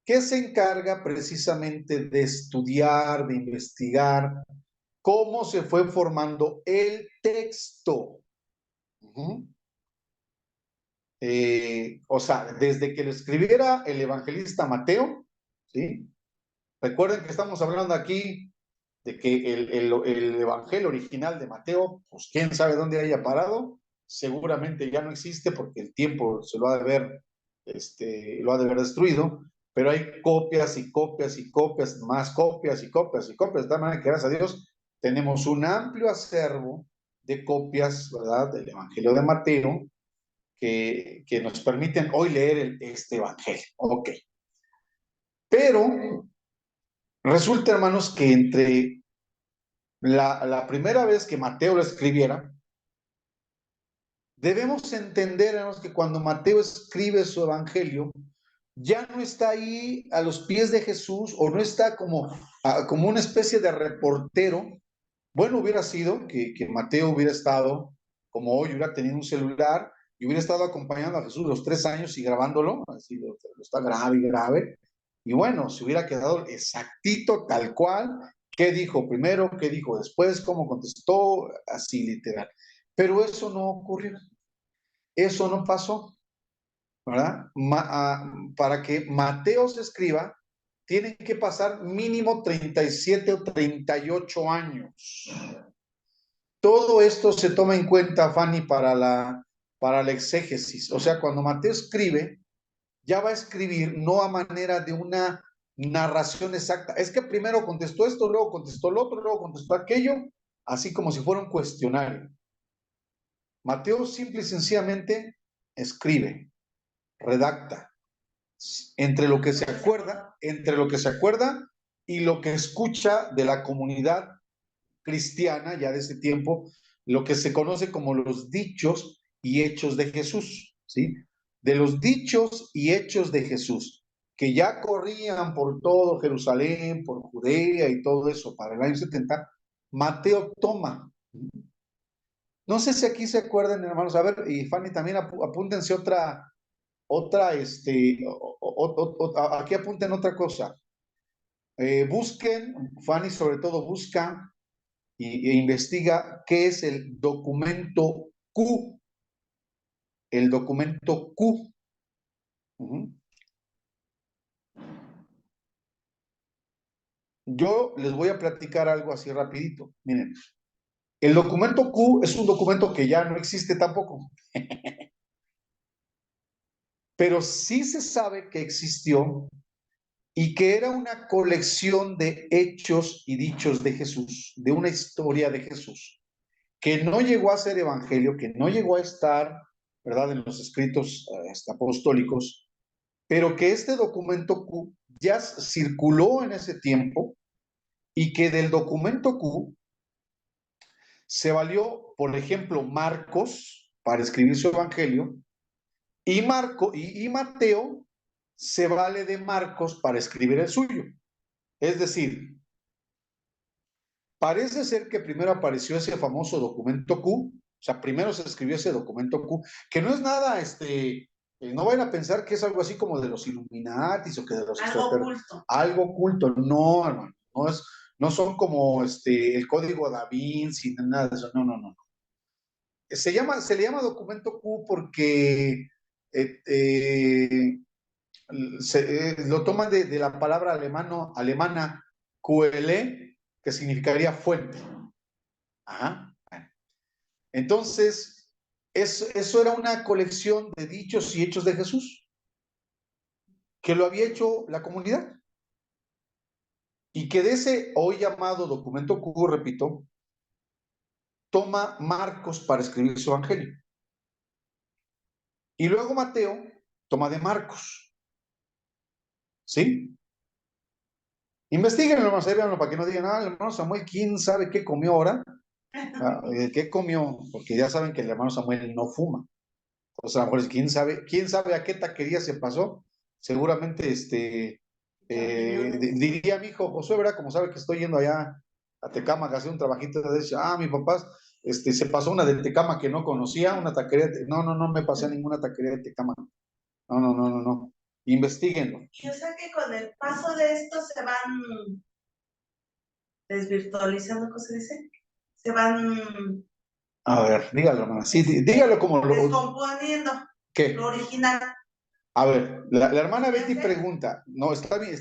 que se encarga precisamente de estudiar, de investigar cómo se fue formando el texto. O sea, desde que lo escribiera el evangelista Mateo, ¿sí? Recuerden que estamos hablando aquí de que el evangelio original de Mateo, pues quién sabe dónde haya parado, seguramente ya no existe porque el tiempo se lo ha de haber, lo ha de haber destruido, pero hay copias y copias y copias, más copias y copias y copias, de tal manera que gracias a Dios tenemos un amplio acervo de copias, ¿verdad?, del evangelio de Mateo, que nos permiten hoy leer este evangelio. Ok. Pero resulta, hermanos, que entre la primera vez que Mateo lo escribiera, debemos entender, hermanos, que cuando Mateo escribe su evangelio, ya no está ahí a los pies de Jesús, o no está como una especie de reportero. Bueno, hubiera sido que Mateo hubiera estado, como hoy, hubiera tenido un celular y hubiera estado acompañando a Jesús los 3 años y grabándolo, así lo está grave y grave, y bueno, se hubiera quedado exactito, tal cual, qué dijo primero, qué dijo después, cómo contestó, así literal. Pero eso no ocurrió, eso no pasó, ¿verdad? Para que Mateo se escriba, tienen que pasar mínimo 37 o 38 años. Todo esto se toma en cuenta, Fanny, para la exégesis. O sea, cuando Mateo escribe, ya va a escribir no a manera de una narración exacta. Es que primero contestó esto, luego contestó lo otro, luego contestó aquello, así como si fuera un cuestionario. Mateo simple y sencillamente escribe, redacta, entre lo que se acuerda y lo que escucha de la comunidad cristiana ya de ese tiempo, lo que se conoce como los dichos y hechos de Jesús, ¿sí? De los dichos y hechos de Jesús, que ya corrían por todo Jerusalén, por Judea y todo eso para el año 70, Mateo toma. No sé si aquí se acuerdan, hermanos, a ver, y Fanny también apúntense aquí apunten otra cosa. Busquen, Fanny sobre todo busca e investiga qué es el documento Q. El documento Q. Yo les voy a platicar algo así rapidito. Miren, el documento Q es un documento que ya no existe tampoco. Pero sí se sabe que existió y que era una colección de hechos y dichos de Jesús, de una historia de Jesús, que no llegó a ser evangelio, que no llegó a estar, ¿verdad?, en los escritos apostólicos, pero que este documento Q ya circuló en ese tiempo y que del documento Q se valió, por ejemplo, Marcos para escribir su evangelio y Mateo se vale de Marcos para escribir el suyo. Es decir, parece ser que primero apareció ese famoso documento Q, o sea, primero se escribió ese documento Q, que no es nada No vayan a pensar que es algo así como de los Illuminatis o que de los Algo oculto. algo oculto. No, hermano. No son como el código Da Vinci, nada de eso. No, no, no. Se le llama documento Q porque eh, eh, lo toman de la palabra alemana QL, que significaría fuente. Ajá. Entonces, eso era una colección de dichos y hechos de Jesús, que lo había hecho la comunidad. Y que de ese hoy llamado documento Q, repito, toma Marcos para escribir su evangelio. Y luego Mateo toma de Marcos. ¿Sí? Investíguenlo, hermano, para que no digan, el hermano Samuel, ¿quién sabe qué comió ahora? ¿Qué comió? Porque ya saben que el hermano Samuel no fuma. O sea, a lo mejor, quién sabe a qué taquería se pasó. Seguramente, diría mi hijo Josué, ¿verdad? Como sabe que estoy yendo allá a Tecámac a hacer un trabajito de eso. Mi papá, se pasó una de Tecámac que no conocía, una taquería. No me pasé a ninguna taquería de Tecámac. No. Investíguenlo. Yo sé que con el paso de esto se van desvirtualizando, ¿cómo se dice? Se van A ver, dígalo, hermana. Sí, dígalo como lo. descomponiendo ¿Qué? lo original. A ver, la hermana Betty pregunta, no, está bien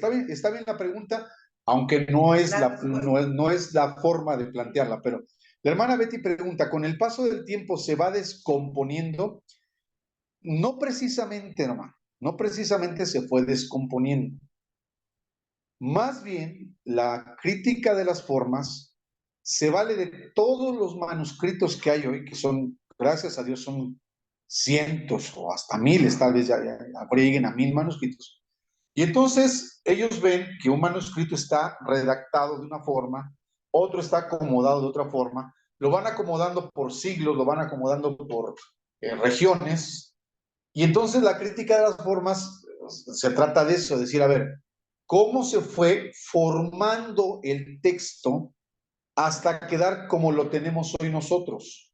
la pregunta, aunque no es no es la forma de plantearla, pero la hermana Betty pregunta, ¿con el paso del tiempo se va descomponiendo? No precisamente, hermano, no precisamente se fue descomponiendo. Más bien, la crítica de las formas se vale de todos los manuscritos que hay hoy, que son, gracias a Dios, son cientos o hasta miles, tal vez ya lleguen a 1000 manuscritos. Y entonces ellos ven que un manuscrito está redactado de una forma, otro está acomodado de otra forma, lo van acomodando por siglos, lo van acomodando por regiones, y entonces la crítica de las formas se trata de eso, decir, a ver, ¿cómo se fue formando el texto hasta quedar como lo tenemos hoy nosotros?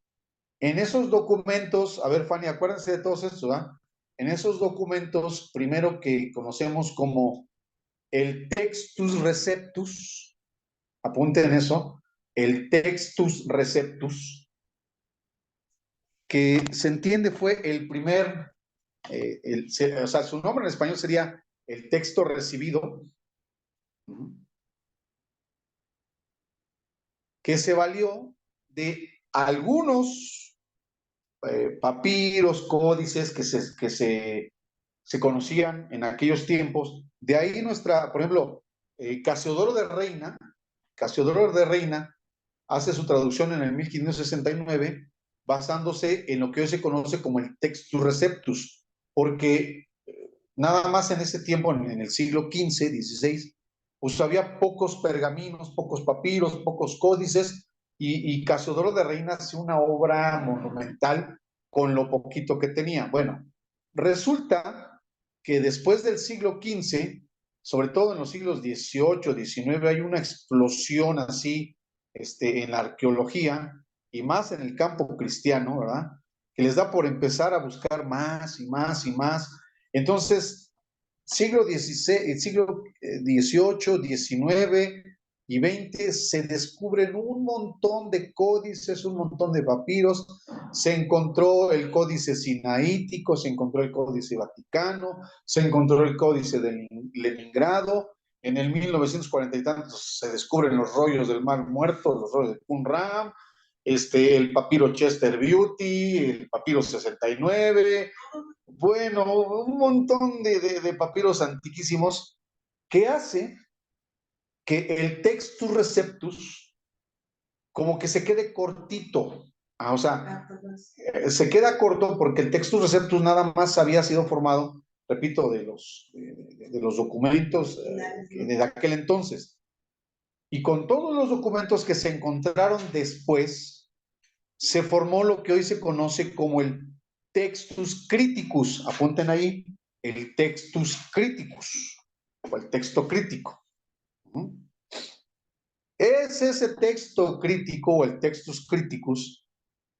En esos documentos, a ver, Fanny, acuérdense de todo esto, ¿ah? En esos documentos, primero que conocemos como el Textus Receptus, apunten eso, el Textus Receptus, que se entiende fue el primer, o sea, su nombre en español sería el texto recibido, que se valió de algunos papiros, códices se conocían en aquellos tiempos. De ahí por ejemplo, Casiodoro de Reina hace su traducción en el 1569 basándose en lo que hoy se conoce como el Textus Receptus, porque nada más en ese tiempo, en el siglo XV, XVI, pues había pocos pergaminos, pocos papiros, pocos códices, y Casiodoro de Reina hace una obra monumental con lo poquito que tenía. Bueno, resulta que después del siglo XV, sobre todo en los siglos XVIII, XIX, hay una explosión así en la arqueología y más en el campo cristiano, ¿verdad? Que les da por empezar a buscar más y más y más. Entonces, siglo XVIII, XIX y XX se descubren un montón de códices, un montón de papiros. Se encontró el códice sinaítico, se encontró el códice vaticano, se encontró el códice de Leningrado. En el 1940 y tantos se descubren los rollos del Mar Muerto, los rollos de Qumran, el papiro Chester Beauty, el papiro 69, bueno, un montón de papiros antiquísimos que hace que el Textus Receptus como que se quede cortito. O sea, se queda corto porque el Textus Receptus nada más había sido formado, repito, de los documentos de aquel entonces. Y con todos los documentos que se encontraron después, se formó lo que hoy se conoce como el Textus Criticus. Apunten ahí, el Textus Criticus, o el texto crítico. Es ese texto crítico, o el Textus Criticus,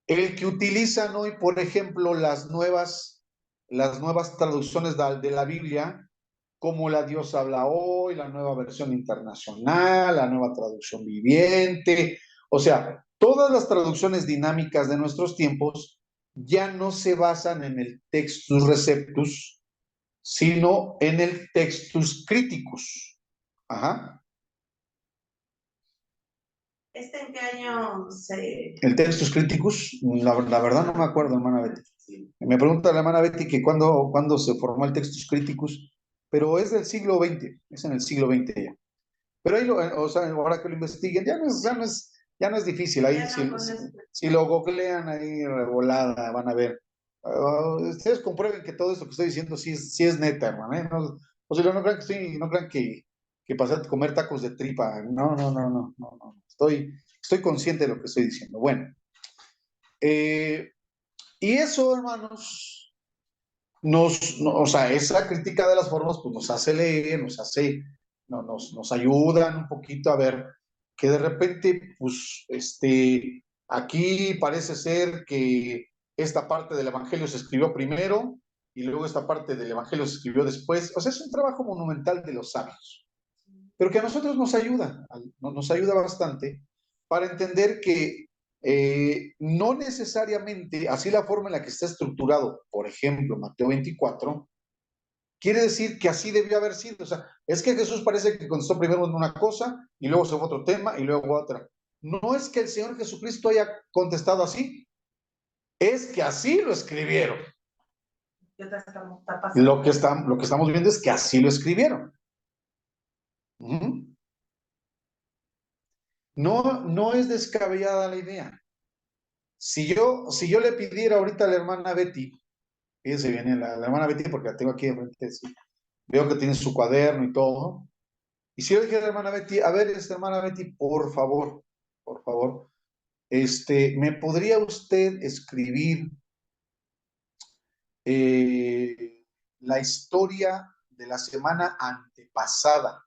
el que utilizan hoy, por ejemplo, las nuevas las nuevas traducciones de la Biblia, como la Dios habla hoy, la nueva versión internacional, la nueva traducción viviente, o sea, todas las traducciones dinámicas de nuestros tiempos ya no se basan en el textus receptus, sino en el textus criticus. Ajá. ¿En qué año se...? El textus criticus, la verdad no me acuerdo, hermana Betty. Me pregunta la hermana Betty que cuándo se formó el textus criticus, pero es del siglo XX, es en el siglo XX ya. Pero ahí, o sea, ahora que lo investiguen, ya no es difícil. Ahí, Ya no con eso. si lo googlean ahí revolada, van a ver. Ustedes comprueben que todo esto que estoy diciendo sí es neta, hermano. No, o sea, no crean no crean que pasé a comer tacos de tripa. No. Estoy consciente de lo que estoy diciendo. Bueno, y eso, hermanos, o sea, esa crítica de las formas, pues nos hace leer, nos ayudan un poquito a ver que de repente, pues, aquí parece ser que esta parte del Evangelio se escribió primero y luego esta parte del Evangelio se escribió después. O sea, es un trabajo monumental de los sabios, pero que a nosotros nos ayuda bastante para entender que no necesariamente, así la forma en la que está estructurado, por ejemplo, Mateo 24, quiere decir que así debió haber sido. O sea, es que Jesús parece que contestó primero en una cosa y luego se fue a otro tema y luego a otra. No es que el Señor Jesucristo haya contestado así, es que así lo escribieron. Lo que estamos viendo es que así lo escribieron. No es descabellada la idea. Si yo le pidiera ahorita a la hermana Betty, fíjense bien, la hermana Betty, porque la tengo aquí de frente, sí, veo que tiene su cuaderno y todo, y si yo le dijera a la hermana Betty, a ver, hermana Betty, por favor, ¿me podría usted escribir la historia de la semana antepasada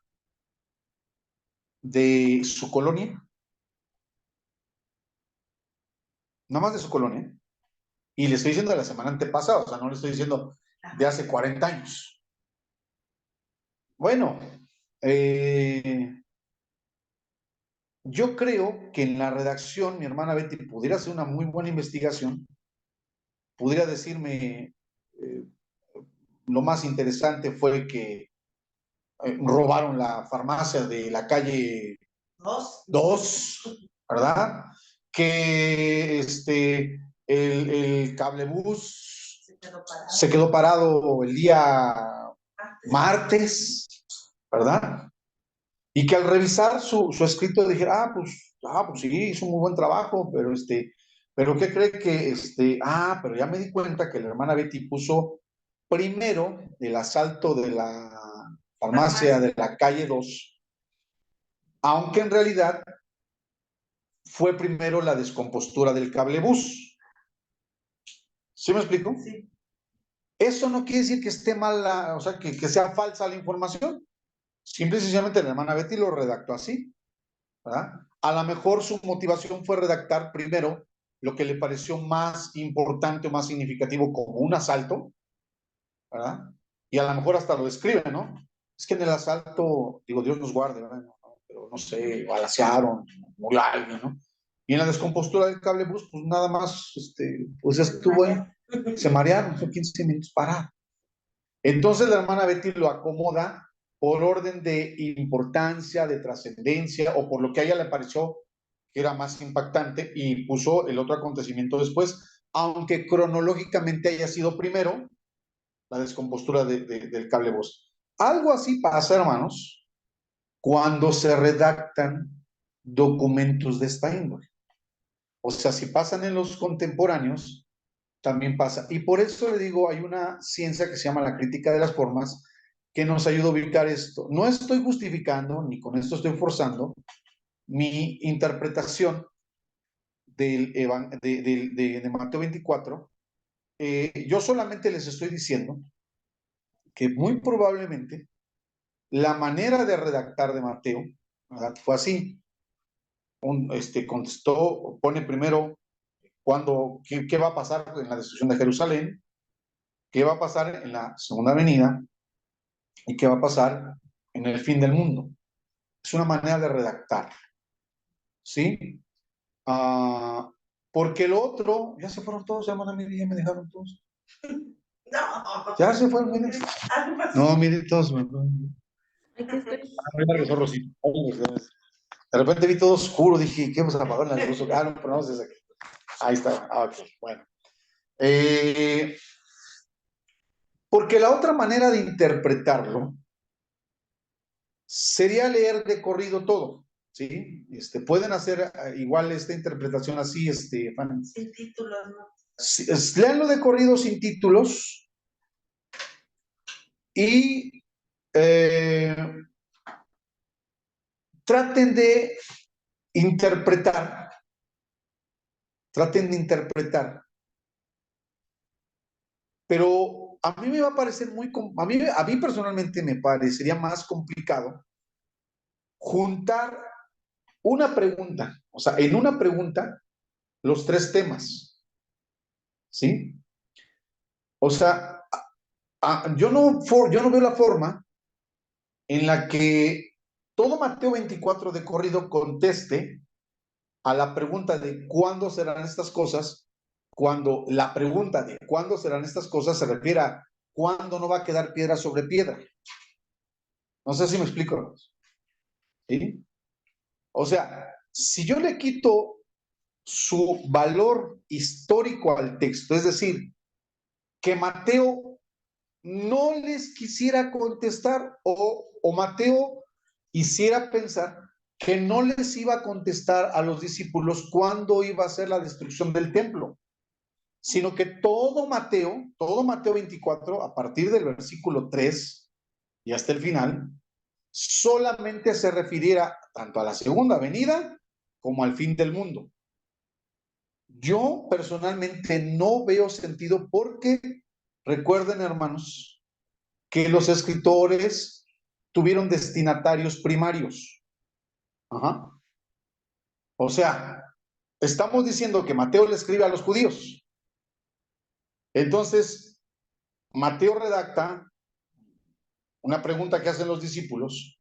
de su colonia? Nada más de su colonia. Y le estoy diciendo de la semana antepasada, o sea, no le estoy diciendo de hace 40 años. Bueno, yo creo que en la redacción mi hermana Betty pudiera hacer una muy buena investigación, pudiera decirme, lo más interesante fue que robaron la farmacia de la calle 2, ¿verdad? Que el cablebús se quedó parado el día martes, ¿verdad? Y que al revisar su escrito dijera, pues sí, hizo un muy buen trabajo, pero ¿qué cree que pero ya me di cuenta que la hermana Betty puso primero el asalto de la farmacia de la calle 2, aunque en realidad fue primero la descompostura del cablebús. ¿Sí me explico? Sí. Eso no quiere decir que esté mal, o sea, que sea falsa la información. Simple y sencillamente la hermana Betty lo redactó así, ¿verdad? A lo mejor su motivación fue redactar primero lo que le pareció más importante o más significativo como un asalto, ¿verdad? Y a lo mejor hasta lo describe, ¿no? Es que en el asalto, digo, Dios nos guarde, ¿verdad? Pero no sé, balacearon, murió alguien, ¿no? Y en la descompostura del cablebús, pues nada más, pues estuvo ahí, se marearon, son 15 minutos parados. Entonces la hermana Betty lo acomoda por orden de importancia, de trascendencia o por lo que a ella le pareció que era más impactante y puso el otro acontecimiento después, aunque cronológicamente haya sido primero la descompostura del cable voz. Algo así pasa, hermanos, cuando se redactan documentos de esta índole. O sea, si pasan en los contemporáneos, también pasa. Y por eso le digo, hay una ciencia que se llama la crítica de las formas que nos ayuda a ubicar esto. No estoy justificando, ni con esto estoy forzando, mi interpretación de Mateo 24. Yo solamente les estoy diciendo que muy probablemente la manera de redactar de Mateo, ¿verdad?, fue así. Contestó, pone primero qué va a pasar en la destrucción de Jerusalén, qué va a pasar en la segunda venida y qué va a pasar en el fin del mundo. Es una manera de redactar, ¿sí? Porque lo otro, ya se fueron todos, hermana, mire, ya me dejaron todos. No. Ya se fueron, miren. No, miren todos. Aquí estoy. Ya regresó Rosita. De repente vi todo oscuro, dije, ¿qué vamos a apagar la luz? No, pero no, es aquí. Ahí está. Ok, bueno. Porque la otra manera de interpretarlo sería leer de corrido todo, ¿sí? Pueden hacer igual esta interpretación así, Fanny. Sin títulos, ¿no? Sí, léanlo de corrido sin títulos y traten de interpretar, pero a mí me va a parecer a mí personalmente me parecería más complicado juntar una pregunta, o sea, en una pregunta, los tres temas, ¿sí? O sea, yo no veo la forma en la que todo Mateo 24 de corrido conteste a la pregunta de cuándo serán estas cosas, cuando la pregunta de cuándo serán estas cosas se refiere a cuándo no va a quedar piedra sobre piedra. No sé si me explico, ¿sí? O sea, si yo le quito su valor histórico al texto, es decir, que Mateo no les quisiera contestar o Mateo hiciera pensar que no les iba a contestar a los discípulos cuándo iba a ser la destrucción del templo, sino que todo Mateo 24, a partir del versículo 3 y hasta el final, solamente se refiriera tanto a la segunda venida como al fin del mundo. Yo personalmente no veo sentido porque recuerden, hermanos, que los escritores tuvieron destinatarios primarios. Ajá. O sea, estamos diciendo que Mateo le escribe a los judíos. Entonces, Mateo redacta una pregunta que hacen los discípulos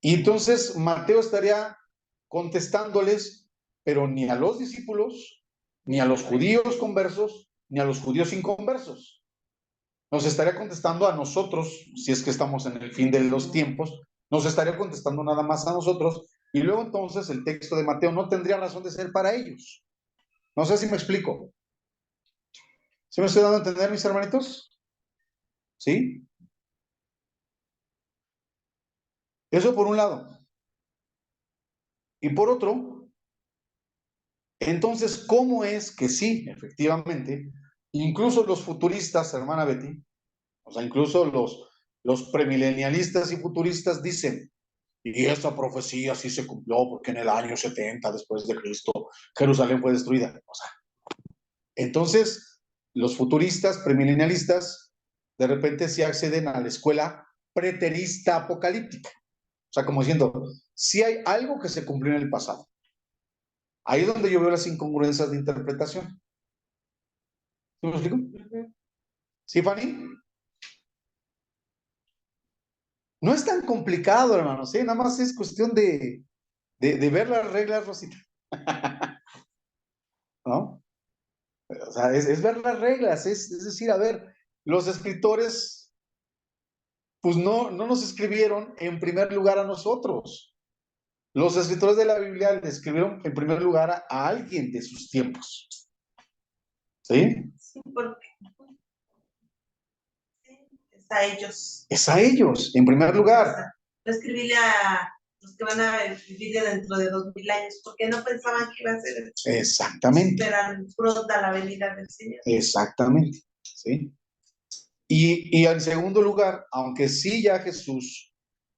y entonces Mateo estaría contestándoles, pero ni a los discípulos, ni a los judíos conversos, ni a los judíos inconversos. Nos estaría contestando a nosotros, si es que estamos en el fin de los tiempos, nos estaría contestando nada más a nosotros, y luego entonces el texto de Mateo no tendría razón de ser para ellos. No sé si me explico. ¿Sí me estoy dando a entender, mis hermanitos? ¿Sí? Eso por un lado. Y por otro, entonces, ¿cómo es que sí, efectivamente, incluso los futuristas, hermana Betty, o sea, incluso los premilenialistas y futuristas dicen, y esta profecía sí se cumplió porque en el año 70 después de Cristo, Jerusalén fue destruida. O sea, entonces, los futuristas, premilenialistas, de repente sí acceden a la escuela preterista apocalíptica. O sea, como diciendo, sí hay algo que se cumplió en el pasado. Ahí es donde yo veo las incongruencias de interpretación. ¿Sí me explico? ¿Sí, Fanny? No es tan complicado, hermanos, ¿sí? Nada más es cuestión de ver las reglas, Rosita. ¿No? O sea, es ver las reglas, es decir, a ver, los escritores, pues no nos escribieron en primer lugar a nosotros. Los escritores de la Biblia le escribieron en primer lugar a alguien de sus tiempos. ¿Sí? Sí, porque es a ellos. Es a ellos, en primer lugar. No escribirle a los que van a vivir dentro de 2000 años, porque no pensaban que iba a ser. Exactamente. Esperan pronta la venida del Señor. Exactamente, ¿sí? Y en segundo lugar, aunque sí ya Jesús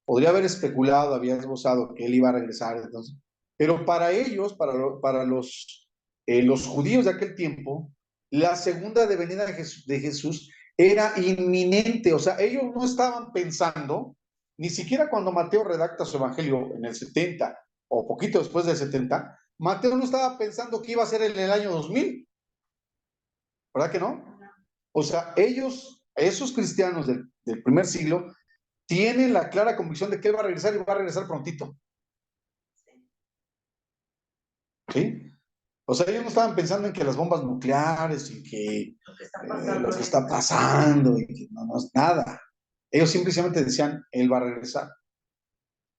podría haber especulado, había esbozado que él iba a regresar, entonces, pero para ellos, para los judíos de aquel tiempo, la segunda venida de Jesús era inminente, o sea, ellos no estaban pensando, ni siquiera cuando Mateo redacta su evangelio en el 70 o poquito después del 70, Mateo no estaba pensando que iba a ser en el año 2000, ¿verdad que no? O sea, ellos, esos cristianos del primer siglo, tienen la clara convicción de que Él va a regresar y va a regresar prontito. ¿Sí? O sea, ellos no estaban pensando en que las bombas nucleares y que lo que está pasando, y que no es nada. Ellos simplemente decían, Él va a regresar.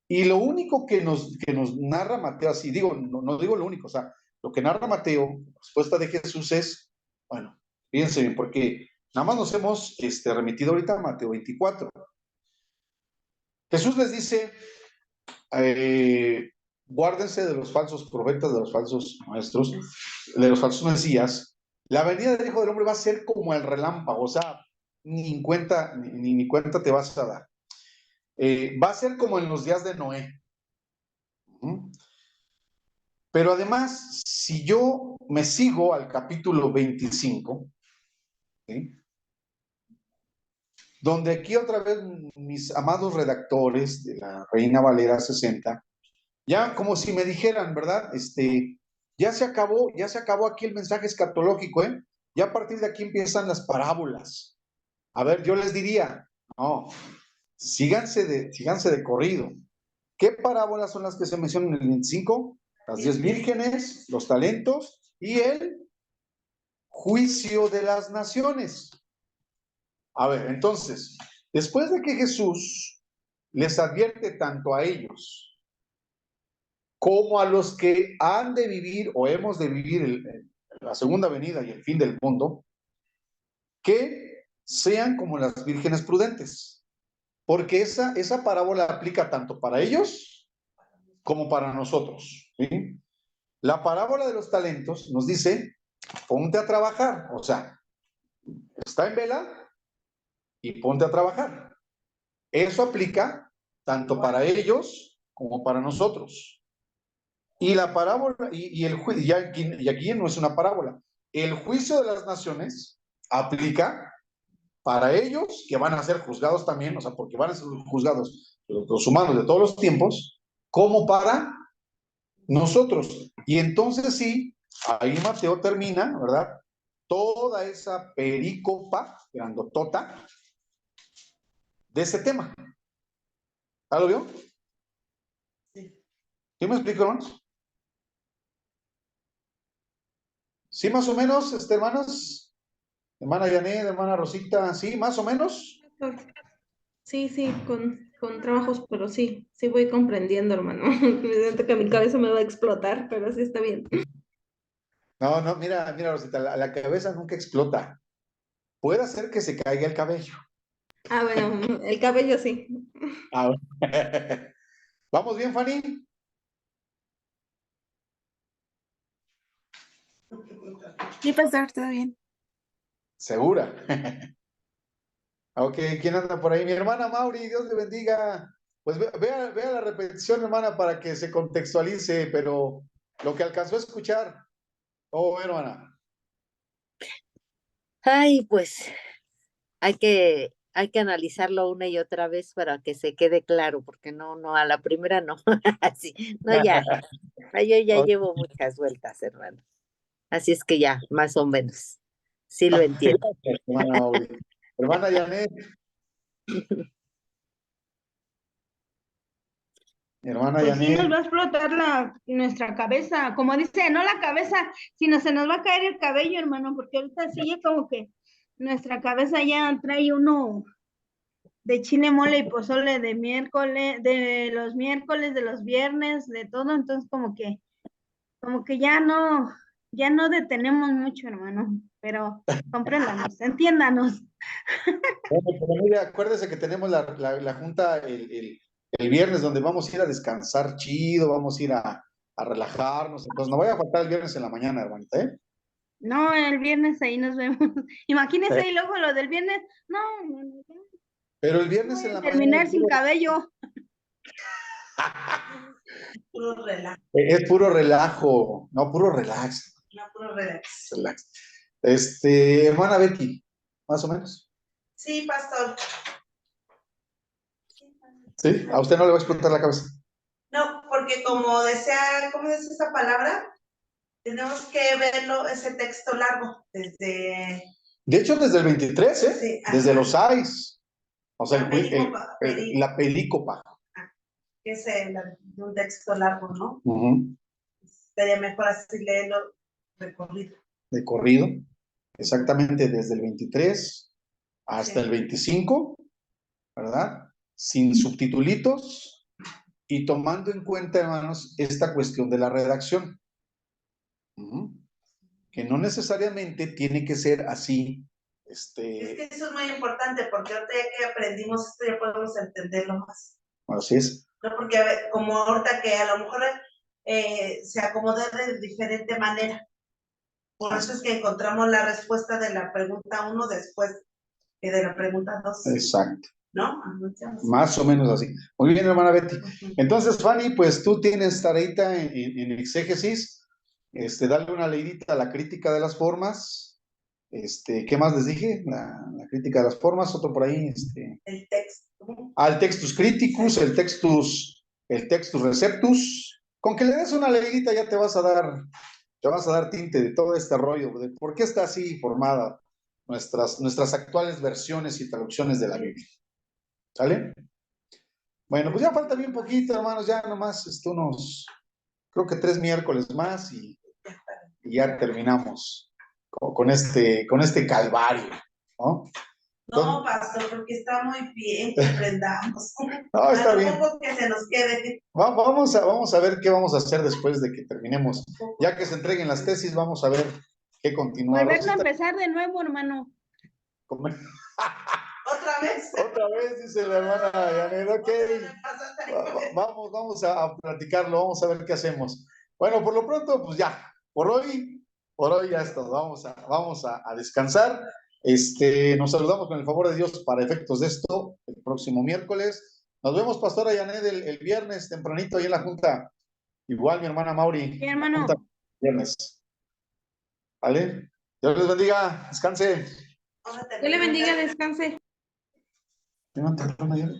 Y lo único que nos narra Mateo, así digo, no digo lo único, o sea, lo que narra Mateo, la respuesta de Jesús es, bueno, fíjense bien, porque nada más nos hemos remitido ahorita a Mateo 24. Jesús les dice, guárdense de los falsos profetas, de los falsos maestros, de los falsos mesías. La venida del Hijo del Hombre va a ser como el relámpago, o sea, ni cuenta te vas a dar. Va a ser como en los días de Noé. Pero además, si yo me sigo al capítulo 25, ¿sí? Donde aquí otra vez mis amados redactores de la Reina Valera 60, ya como si me dijeran, ¿verdad? Ya se acabó aquí el mensaje escatológico, ¿eh? Ya a partir de aquí empiezan las parábolas. A ver, yo les diría, no, síganse de corrido. ¿Qué parábolas son las que se mencionan en el 25? Las 10 vírgenes, los talentos y el juicio de las naciones. A ver, entonces, después de que Jesús les advierte tanto a ellos como a los que han de vivir o hemos de vivir la segunda venida y el fin del mundo, que sean como las vírgenes prudentes, porque esa parábola aplica tanto para ellos como para nosotros, ¿sí? La parábola de los talentos nos dice, ponte a trabajar, o sea, está en vela y ponte a trabajar. Eso aplica tanto para ellos como para nosotros. Y la parábola, y aquí no es una parábola, el juicio de las naciones aplica para ellos, que van a ser juzgados también, o sea, porque van a ser juzgados los humanos de todos los tiempos, como para nosotros. Y entonces sí, ahí Mateo termina, ¿verdad? Toda esa pericopa grandotota de ese tema. ¿Ya lo vio? ¿Sí me explico, hermanos? Sí, más o menos, hermanas. Hermana Janet, hermana Rosita, sí, más o menos. Sí, con trabajos, pero sí voy comprendiendo, hermano. Me siento que mi cabeza me va a explotar, pero sí está bien. No, mira, Rosita, la cabeza nunca explota. Puede hacer que se caiga el cabello. Ah, bueno, el cabello sí. Ah, ¿vamos bien, Fanny? Sí, pastor, todo bien. ¿Segura? Ok, ¿quién anda por ahí? Mi hermana Mauri, Dios le bendiga. Pues vea la repetición, hermana, para que se contextualice, pero lo que alcanzó a escuchar. Oh, hermana. Ay, pues hay que analizarlo una y otra vez para que se quede claro, porque no, a la primera no. Así, no, ya, yo ya llevo muchas vueltas, hermano. Así es que ya, más o menos, sí lo entiendo. Hermana Mauri. Hermana Janet. Hermana Pues sí, nos Janet. va a explotar nuestra cabeza, como dice, no la cabeza, sino se nos va a caer el cabello, hermano, porque ahorita sí ya como que nuestra cabeza ya trae uno de chile, mole y pozole de miércoles, de los miércoles, de los viernes, de todo, entonces como que ya no detenemos mucho, hermano, pero compréndanos, entiéndanos. Bueno, pero mire, acuérdese que tenemos la junta el viernes donde vamos a ir a descansar chido, vamos a ir a relajarnos. Entonces, no vaya a faltar el viernes en la mañana, hermanita, ¿eh? No, el viernes ahí nos vemos. Imagínense, y luego lo del viernes, no, ya Pero el viernes voy en a la terminar mañana sin cabello. Puro relax. es puro relajo, no, puro relax. No, puro relax. Relax. Hermana Betty, más o menos. Sí, pastor. ¿Sí? ¿A usted no le va a explotar la cabeza? No, porque como desea, ¿cómo es esa palabra? Tenemos que verlo, ese texto largo, desde De hecho, desde el 23, ¿eh? Sí, Desde ajá. los AIS. O sea, La pelícopa, la pelícopa. que es de un texto largo, ¿no? Ujú. Sería mejor así leerlo recorrido. De corrido. Exactamente desde el 23 hasta Sí. el 25, ¿verdad? Sin subtitulitos y tomando en cuenta, hermanos, esta cuestión de la redacción. Ujú. Que no necesariamente tiene que ser así. Es que eso es muy importante porque ahorita ya que aprendimos esto ya podemos entenderlo más. Así es. No, porque a ver, como ahorita que a lo mejor se acomodó de diferente manera. Por eso es que encontramos la respuesta de la pregunta 1 después de la pregunta 2. Exacto. ¿No? Más o menos así. Muy bien, hermana Betty. Entonces, Fanny, pues tú tienes tareita en exégesis. Darle una leidita a la crítica de las formas. ¿Qué más les dije? La crítica de las formas, otro por ahí. El texto. El textus criticus, el textus receptus. Con que le des una leidita ya te vas a dar tinte de todo este rollo, de por qué está así formada nuestras actuales versiones y traducciones de la Biblia. ¿Sale? Bueno, pues ya falta bien poquito, hermanos, ya nomás creo que 3 miércoles más y ya terminamos con este calvario, ¿no? No, pastor, porque está muy bien que aprendamos. No, está bien. Tampoco que se nos quede. Vamos a ver qué vamos a hacer después de que terminemos. Ya que se entreguen las tesis, vamos a ver qué continuar. Volverlo a empezar de nuevo, hermano. ¿Otra vez? Otra vez, dice la hermana Janet, ok. Vamos a platicarlo, vamos a ver qué hacemos. Bueno, por lo pronto, pues ya, por hoy ya es todo. Vamos a descansar. Nos saludamos con el favor de Dios para efectos de esto el próximo miércoles. Nos vemos, pastora Janet, el viernes tempranito ahí en la junta. Igual mi hermana Mauri. Sí, hermano. Viernes. ¿Vale? Dios les bendiga. Descanse. Dios le bendiga, descanse.